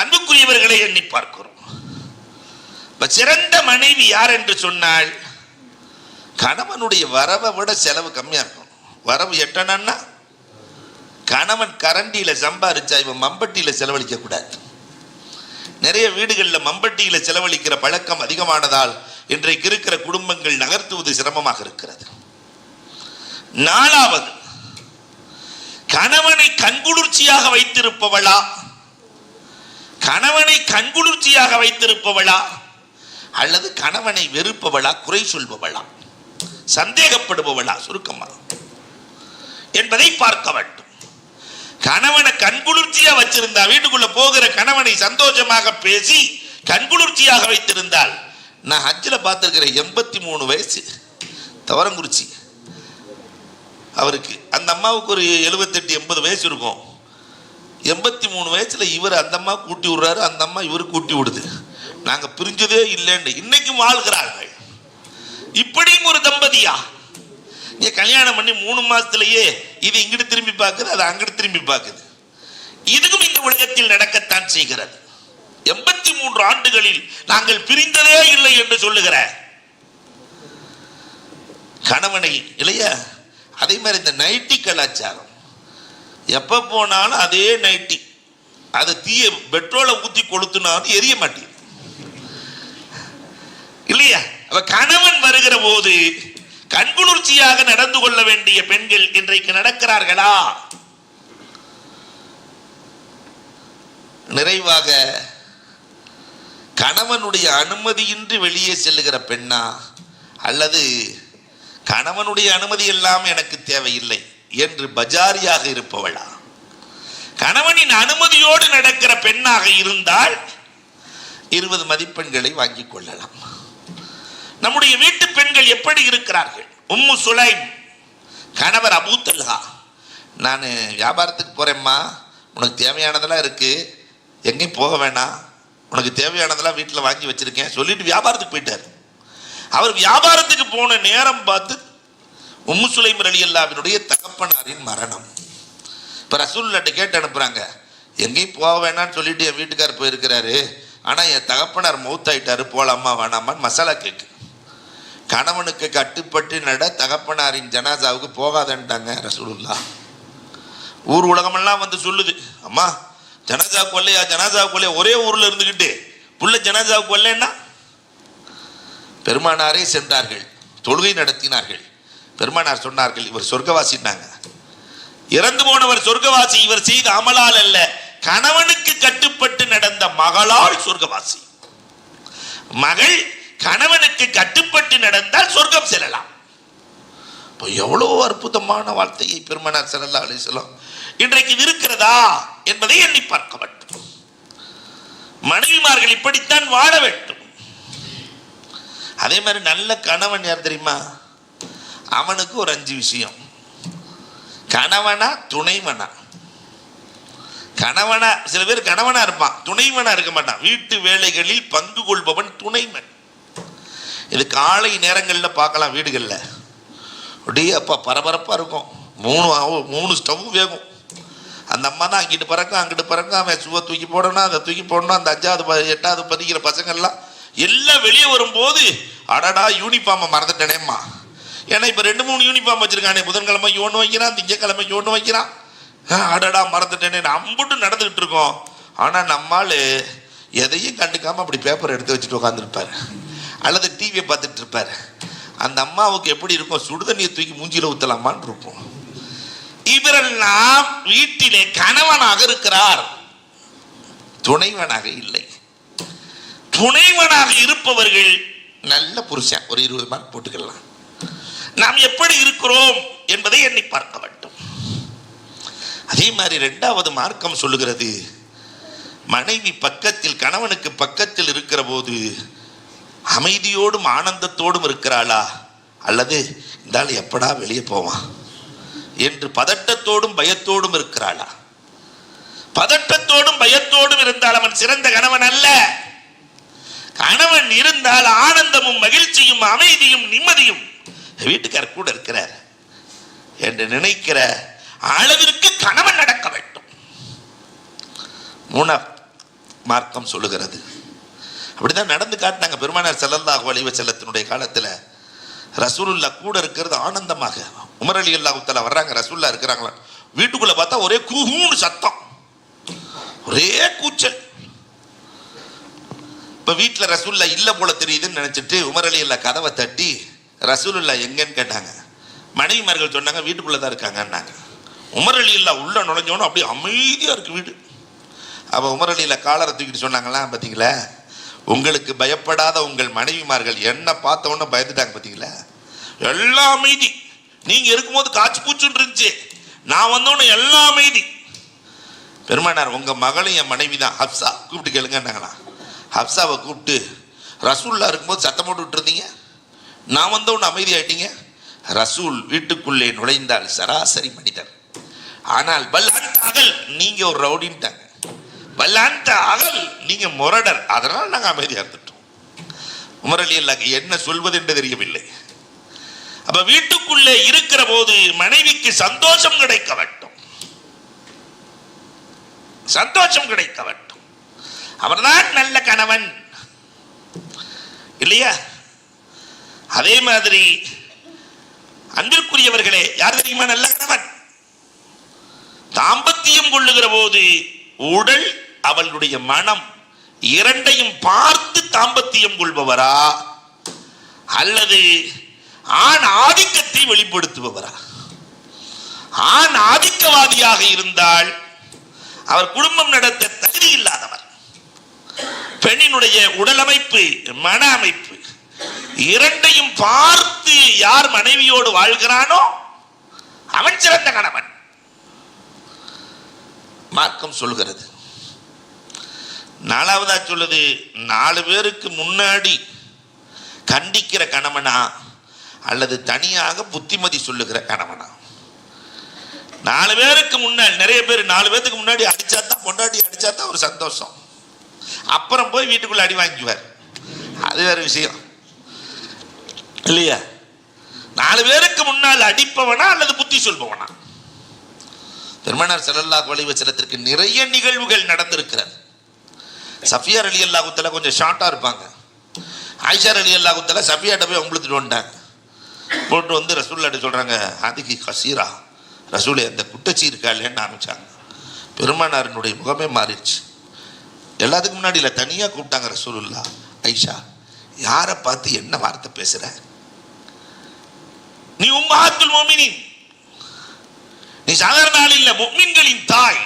அன்புக்குரியவர்களை எண்ணி பார்க்கிறோம். சிறந்த மனைவி யார் என்று சொன்னால், கணவனுடைய வரவை விட செலவு கம்மியா இருக்கும். வரவு எட்டனா கணவன் கரண்டியில சம்பாரிச்சா இவன் மம்பட்டியில செலவழிக்க கூடாது. நிறைய வீடுகளில் மம்பட்டியில செலவழிக்கிற பழக்கம் அதிகமானதால் இன்றைக்கு இருக்கிற குடும்பங்கள் நகர்த்துவது சிரமமாக இருக்கிறது. நாலாவது, கணவனை கண்குளிர்ச்சியாக வைத்திருப்பவளா, கணவனை கண்குளிர்ச்சியாக வைத்திருப்பவளா, அல்லது கணவனை வெறுப்பவளா, குறை சொல்பவளா, சந்தேகப்படுபவளா, சுருக்கமா என்பதை பார்க்க வேண்டும். கணவனை கண்குளிர்ச்சியா வச்சிருந்தா, வீட்டுக்குள்ள போகிற கணவனை சந்தோஷமாக பேசி கண்குளிர்ச்சியாக வைத்திருந்தால், நான் ஹஜ்ஜில் பார்த்திருக்கிற 83 வயசு தவரங்குறிச்சி அவருக்கு, அந்த அம்மாவுக்கு ஒரு 78-80 வயசு இருக்கும். 83 வயசுல இவர் அந்த அம்மா கூட்டி விடுறாரு, அந்த அம்மா இவரு கூட்டி விடுது. நாங்க பிரிஞ்சதே இல்லைன்னு இன்னைக்கும் வாழ்கிறார்கள். இப்படியும் ஒரு தம்பதியா? நீ கல்யாணம் பண்ணி 3 மாசத்திலேயே இது இங்கிட்டு திரும்பி பார்க்குது, அது அங்கிட்டு திரும்பி பார்க்குது. இதுக்கும் இந்த உலகத்தில் நடக்கத்தான் செய்கிறது. 83 ஆண்டுகளில் நாங்கள் பிரிந்ததே இல்லை என்று சொல்லுகிற கணவனை இல்லையா? அதே மாதிரி இந்த நைட்டி கலாச்சாரம், எப்ப போனாலும் அதே நைட்டி, அது தீய பெட்ரோலை ஊத்தி கொளுத்துனாலும் எரிய மாட்டேங்குது இல்லையா? அவ கணவன் வருகிற போது கண்குளிர்ச்சியாக நடந்து கொள்ள வேண்டிய பெண்கள் இன்றைக்கு நடக்கிறார்களா? நிறைவாக, கணவனுடைய அனுமதியின்றி வெளியே செல்லுகிற பெண்ணா, அல்லது கணவனுடைய அனுமதி எல்லாம் எனக்கு தேவையில்லை என்று பஜாரியாக இருப்பவளா? கணவனின் அனுமதியோடு நடக்கிற பெண்ணாக இருந்தால் 20 மதிப்பெண்களை வாங்கிக் கொள்ளலாம். நம்முடைய வீட்டு பெண்கள் எப்படி இருக்கிறார்கள்? உம்மு சுலைம் கணவர் அபூ தல்ஹா, நான் வியாபாரத்துக்கு போறேம்மா, உனக்கு தேவையானதெல்லாம் இருக்கு, எங்கேயும் போக வேணாம், உனக்கு தேவையானதெல்லாம் வீட்டில் வாங்கி வச்சிருக்கேன் சொல்லிட்டு வியாபாரத்துக்கு போயிட்டார். அவர் வியாபாரத்துக்கு போன நேரம் பார்த்து உம்மு சுலைம் ரலியல்லாஹுவினுடைய தகப்பனாரின் மரணம். இப்போ ரசூலுல்லாஹ்ட்ட கேட்டு அனுப்புறாங்க, எங்கேயும் போக வேணாம்னு சொல்லிட்டு என் வீட்டுக்காரர் போயிருக்கிறாரு, ஆனால் என் தகப்பனார் மௌத்தாயிட்டாரு, போலாமா வேணாமான்னு மசாலா கேக்கு. கணவனுக்கு கட்டுப்பட்டு நட, தகப்பனாரின் ஜனாசாவுக்கு போகாதன்ட்டாங்க ரசூலுல்லாஹ். ஊர் உலகமெல்லாம் வந்து சொல்லுது, அம்மா ஜனாசாவுக்கு வரலையா, ஜனாசாவுக்கு வரலையா. ஒரே ஊரில் இருந்துக்கிட்டு புள்ள ஜனாசாவுக்கு வரலன்னா. பெருமானாரே சென்றார்கள், தொழுகை நடத்தினார்கள். பெருமானார் சொன்னார்கள், இவர் சொர்க்கவாசினாங்க. இறந்து போனவர் சொர்க்கவாசி, இவர் செய்த அமலால் அல்ல, கணவனுக்கு கட்டுப்பட்டு நடந்த மகளால் சொர்க்கவாசி. மகள் கணவனுக்கு கட்டுப்பட்டு நடந்தால் சொர்க்கம் செல்லலாம். இப்போ எவ்வளவு அற்புதமான வார்த்தையை பெருமானார் ஸல்லல்லாஹு அலைஹி வஸல்லம் இன்றைக்கு இருக்கிறதா என்பதை எண்ணி பார்க்க வேண்டும். மனைவிமார்கள் இப்படித்தான் வாழ வேண்டும். அதே மாதிரி நல்ல கணவன் யார் தெரியுமா? அவனுக்கு ஒரு 5 விஷயம். கணவனா துணைவனா? கணவனா, சில பேர் கணவனா இருப்பான், துணைவனா இருக்க மாட்டான். வீட்டு வேலைகளில் பங்கு கொள்பவன் துணைவன். இது காலை நேரங்களில் பார்க்கலாம் வீடுகளில். அப்படியே அப்பா பரபரப்பாக இருக்கும். 3 ஸ்டவ் வேகும். அந்த அம்மா தான் அங்கிட்டு பறக்கும் அங்கிட்டு பறக்கும். அவன் சுவை தூக்கி போடணும், அதை தூக்கி போடணும். அந்த 5வது 8வது படிக்கிற பசங்கள்லாம் எல்லாம் வெளியே வரும்போது, அடடா யூனிஃபார்மை மறந்துட்டேனேம்மா. ஏன்னா இப்போ 2-3 யூனிஃபார்ம் வச்சுருக்கானே, புதன்கிழமைக்கு ஒன்று வைக்கிறான், திங்கக்கிழமைக்கு ஒன்று வைக்கிறான். அடடா மறந்துட்டேனே, அம்புட்டு நடந்துக்கிட்டு இருக்கோம். ஆனால் நம்மால் எதையும் கண்டுக்காமல் அப்படி பேப்பர் எடுத்து வச்சுட்டு உட்காந்துருப்பார், அல்லது டிவியை பார்த்துட்டு இருப்பார். அந்த அம்மாவுக்கு எப்படி இருக்கும்? சுடுதண்ணியை தூக்கி மூஞ்சியில் ஊற்றலாமான்னு இருக்கும். இவரெல்லாம் வீட்டிலே கணவனாக இருக்கிறார், துணைவனாக இல்லை. துணைவனாக இருப்பவர்கள் நல்ல புருஷன். ஒரு 20 மார்க் போட்டுக்கலாம். நாம் எப்படி இருக்கிறோம் என்பதை எண்ணி பார்க்க வேண்டும். அதே மாதிரி 2வது மார்க்கம் சொல்லுகிறது, மனைவி பக்கத்தில், கணவனுக்கு பக்கத்தில் இருக்கிற போது அமைதியோடும் ஆனந்தத்தோடும் இருக்கிறாளா, அல்லது இந்த எப்படா வெளியே போவான் என்று பதட்டத்தோடும் பயத்தோடும் இருக்கிறாளா? பதட்டத்தோடும் பயத்தோடும் இருந்தால் அவன் சிறந்த கணவன் அல்ல. கணவன் இருந்தால் ஆனந்தமும் மகிழ்ச்சியும் அமைதியும் நிம்மதியும் வீட்டுக்காரர் கூட இருக்கிறார் என்று நினைக்கிற அளவிற்கு கணவன் நடக்க வேண்டும். 3வது மார்க்கம் சொல்லுகிறது. அப்படிதான் நடந்து காட்டினாங்க பெருமானார் ஸல்லல்லாஹு அலைஹி வஸல்லத்தினுடைய காலத்தில். ரசூலுல்லாஹ் கூட இருக்கிறது ஆனந்தமாக. உமர் ரலியல்லாஹு தஆலா வர்றாங்க, ரசூலுல்லாஹ் இருக்கிறாங்களா, வீட்டுக்குள்ள பார்த்தா ஒரே கூஹூன்னு சத்தம், ஒரே கூச்சல். இப்போ வீட்டில் ரசூலுல்லாஹ் இல்லை போல தெரியுதுன்னு நினச்சிட்டு உமர் ரலியல்லாஹு கதவை தட்டி ரசூலுல்லாஹ் எங்கன்னு கேட்டாங்க. மனைவிமார்கள் சொன்னாங்க, வீட்டுக்குள்ளே தான் இருக்காங்கன்னாங்க. உமர் ரலியல்லாஹு உள்ள நுழைஞ்சோன்னு அப்படியே அமைதியாக இருக்கு வீடு. அப்போ உமர் ரலியல்லாஹு காலரை தூக்கிட்டு சொன்னாங்களா, பார்த்தீங்களா, உங்களுக்கு பயப்படாத உங்கள் மனைவிமார்கள் என்ன பார்த்த உடனே பயந்துட்டாங்க, பார்த்தீங்களா, எல்லாம் அமைதி. நீங்கள் இருக்கும்போது காய்ச்சி பூச்சுன்னு இருந்துச்சு, நான் வந்தோடனே எல்லாம் அமைதி. பெருமானார், உங்கள் மகளும் என் மனைவி தான், ஹப்சா, கூப்பிட்டு கேளுங்கன்னாங்களா. ஹப்சாவை கூப்பிட்டு, ரசூல்லா இருக்கும்போது சத்தம் போட்டு இருந்தீங்க, நான் வந்தோடனே அமைதி ஆயிட்டீங்க. ரசூல் வீட்டுக்குள்ளே நுழைந்தால் சராசரி மனிதர், ஆனால் பல்லாந்த அகல் நீங்க ஒரு ரவுடின்ட்டாங்க, பல்லாந்த அகல் நீங்க முரடர், அதனால் நாங்கள் அமைதியாக இருந்துட்டோம். உமர் ரலியல்லாஹு என்ன சொல்வது என்று தெரியவில்லை. அப்ப வீட்டுக்குள்ளே இருக்கிற போது மனைவிக்கு சந்தோஷம் கிடைக்க வேண்டும், சந்தோஷம் கிடைக்க வேண்டும். அவர்தான் நல்ல கணவன் இல்லையா? அதே மாதிரி அன்பிற்குரியவர்களே, யார் தெரியுமா நல்ல கணவன்? தாம்பத்தியம் கொள்ளுகிற போது உடல் அவளுடைய மனம் இரண்டையும் பார்த்து தாம்பத்தியம் கொள்பவரா, அல்லது ஆண் ஆதிக்கத்தை வெளிப்படுத்துபவரா? ஆண் ஆதிக்கவாதியாக இருந்தால் அவர் குடும்பம் நடத்த தகுதி இல்லாதவர். பெண்ணினுடைய உடல் அமைப்பு, மன அமைப்பு இரண்டையும் பார்த்து யார் மனைவியோடு வாழ்கிறானோ அவன் சிறந்த கணவன். மார்க்கம் சொல்கிறது. 4வதா சொல்லுது, 4 பேருக்கு முன்னாடி கண்டிக்கிற கணவனா அல்லது தனியாக புத்திமதி சொல்லுகிற கணவனா? 4 பேருக்கு முன்னாடி, நிறைய பேர் 4 பேருக்கு முன்னாடி அடிச்சாதான், பொண்டாட்டி அடிச்சாதான் ஒரு சந்தோஷம், அப்புறம் போய் வீட்டுக்குள்ள அடி வாங்கிக்குவார், அது வேற விஷயம் இல்லையா? 4 பேருக்கு முன்னால் அடிப்பவனா அல்லது புத்தி சொல்பவனா? பெருமானார் ஸல்லல்லாஹு அலைஹி வஸல்லத்திற்கு நிறைய நிகழ்வுகள் நடந்திருக்கிறது. சஃபியா ரலியல்லாஹு தஆலா கொஞ்சம் ஷார்ட்டாக இருப்பாங்க. ஆயிஷா ரலியல்லாஹு தஆலா சஃபியாட்ட போய் உங்களுத்துட்டு வந்துட்டாங்க. போட்டு வந்து ரசூலுல்லாஹ்ட்ட சொல்கிறாங்க, அதுக்கு கசீரா ரசூலே அந்த குட்டச்சி இருக்கா இல்லைன்னு ஆரம்பித்தாங்க. பெருமானாரினுடைய முகமே மாறிடுச்சு. எல்லாத்துக்கும் முன்னாடி இல்லை, தனியாக கூப்பிட்டாங்க ரசூலுல்லாஹ். ஐஷா, யாரை பார்த்து என்ன வார்த்தை பேசுகிற? நீ உம்மஹாத்துல் முஃமினீன், நீ சாதாரண ஆள் இல்லை, முஃமின்களின் தாய்.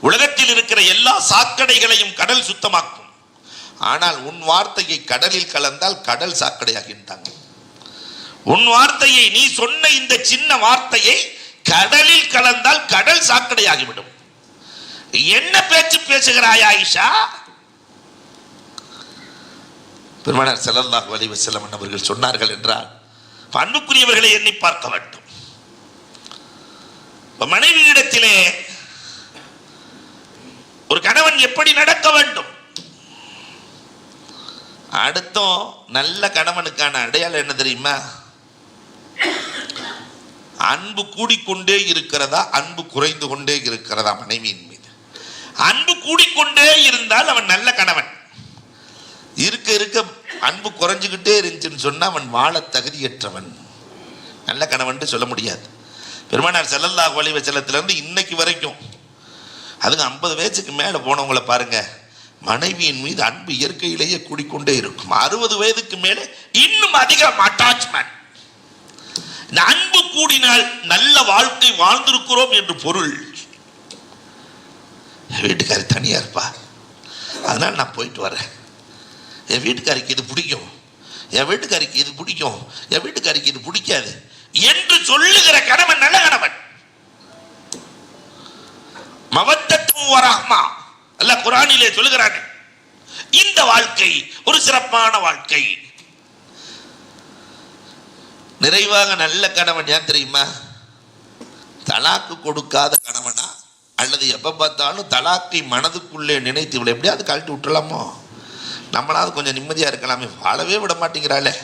உலகத்தில் இருக்கிற எல்லா சாக்கடைகளையும் கடல் சுத்தமாக்கும். ஆனால் உன் வார்த்தையை கடலில் கலந்தால் கடல் சாக்கடையாகின்றாங்க. உன் வார்த்தையை, நீ சொன்ன இந்த சின்ன வார்த்தையை கடலில் கலந்தால் கடல் சாக்கடையாகிவிடும். என்ன பேச்சு பேசுகிறாய் ஆயிஷா? பெருமானார் ஸல்லல்லாஹு அலைஹி வஸல்லம் அவர்கள் சொன்னார்கள் என்றால் அன்புக்குரியவர்களை எண்ணி பார்க்க வேண்டும். மனைவியிடத்திலே ஒரு கணவன் எப்படி நடக்க வேண்டும்? அடுத்தும் நல்ல கணவனுக்கான அடையாளம் என்ன தெரியுமா? அன்பு கூடிக்கொண்டே இருக்கிறதா, அன்பு குறைந்து கொண்டே இருக்கிறதா? மனைவியின் மீது அன்பு கூடிக்கொண்டே இருந்தால் அவன் நல்ல கணவன். இருக்க இருக்க அன்பு குறைஞ்சுக்கிட்டே இருந்துச்சுன்னு சொன்னா அவன் வாழ தகுதியற்றவன், நல்ல கணவன் சொல்ல முடியாது. பெருமானார் ஸல்லல்லாஹு அலைஹி வஸல்லத்திலிருந்து இன்னைக்கு வரைக்கும், அதுக்கு 50 வயசுக்கு மேலே போனவங்களை பாருங்க, மனைவியின் மீது அன்பு இயற்கையிலேயே கூடிக்கொண்டே இருக்கும். 60 வயதுக்கு மேலே இன்னும் அதிகம் அட்டாச்மெண்ட். இந்த அன்பு கூடினால் நல்ல வாழ்க்கை வாழ்ந்திருக்கிறோம் என்று பொருள். வீட்டுக்காரி தனியா இருப்பா, அதனால நான் போயிட்டு வரேன், என் வீட்டுக்காரிக்கு இது பிடிக்கும், என் வீட்டுக்காரிக்கு இது பிடிக்கும், என் வீட்டுக்காரிக்கு இது பிடிக்காது என்று சொல்லுகிற கணவன் நல்ல கணவன். மவத்தத்தும் வரஹ்மா அல்லாஹ் குர்ஆனிலே சொல்லுகிறான். இந்த வாழ்க்கை ஒரு சிறப்பான வாழ்க்கை. நிறைவாக நல்ல கணவன் ஏன் தெரியுமா? தலாக்கு கொடுக்காத கணவனா, அல்லது எப்ப பார்த்தாலும் தலாக்கை மனதுக்குள்ளே நினைத்து இவளை எப்படியாவது கழட்டி விட்டுலாமோ, நம்மளாவது கொஞ்சம் நிம்மதியா இருக்கலாமே, வாழவே விட மாட்டேங்கிறாளே,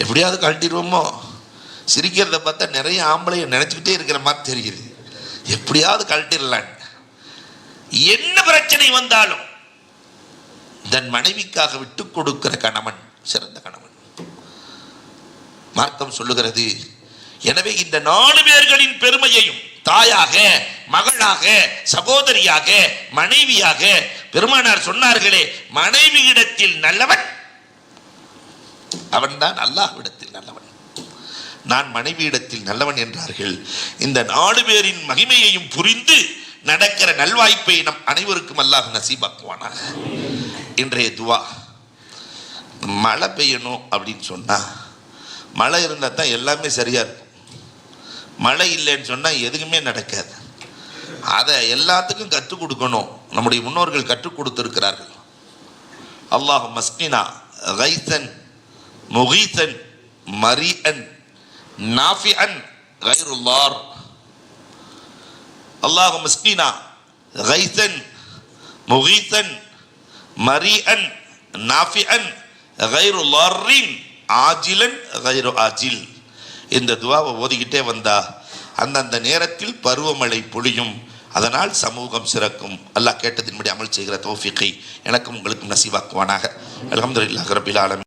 எப்படியாவது கழட்டிடுவோமோ. சிரிக்கிறத பார்த்தா நிறைய ஆம்பளைய நினைச்சுக்கிட்டே இருக்கிற மாதிரி தெரியுது, எப்படியாவது கழட்டிடலான். என்ன பிரச்சனை வந்தாலும் தன் மனைவிக்காக விட்டு கொடுக்கிற கணவன் சிறந்த கணவன். மார்க்கம் சொல்லுகிறது. எனவே இந்த 4 பேர்களின் பெருமையையும் தாயாக, மகளாக, சகோதரியாக, மனைவியாக பெருமானார் சொன்னார்களே, மனைவியிடத்தில் நல்லவன் அவன்தான் அல்லாஹ்விடத்தில் நல்லவன். நான் மனைவியிடத்தில் நல்லவன் என்றார்கள். இந்த 4 பேரின் மகிமையையும் புரிந்து நடக்கிற நல்வாய்ப்பை நம் அனைவருக்கும் அல்லாஹ் நசீபாக்குவானாக. இன்றைய துவா, மழை பெய்யணும் அப்படின்னு சொன்னா, மழை இருந்தால் தான் எல்லாமே சரியா இருக்கும். மழை இல்லைன்னு சொன்னா எதுக்குமே நடக்காது. அதை எல்லாத்துக்கும் கற்றுக் கொடுக்கணும். நம்முடைய முன்னோர்கள் கற்றுக் கொடுத்திருக்கிறார்கள். அல்லாஹ் மஸ்கினா கைசன் முகீசன் மரீஅன் நாஃபிஅன் கைருல்லார். அல்லாஹ் மஸ்கினா கைசன் முகீசன் மரீஅன் நாஃபிஅன் கைருல்லாரின் ஆஜிலன் கைரு ஆஜில். இந்த துவாவை ஓதிக்கிட்டே வந்தா அந்தந்த நேரத்தில் பருவமழை பொழியும், அதனால் சமூகம் சிறக்கும். அல்லாஹ் கேட்டதின்படி அமல் செய்கிற தௌஃபீக்கை எனக்கும் உங்களுக்கும் நசீவாக்குவானாக. அல்ஹம்துலில்லாஹி ரப்பில் ஆலமீன்.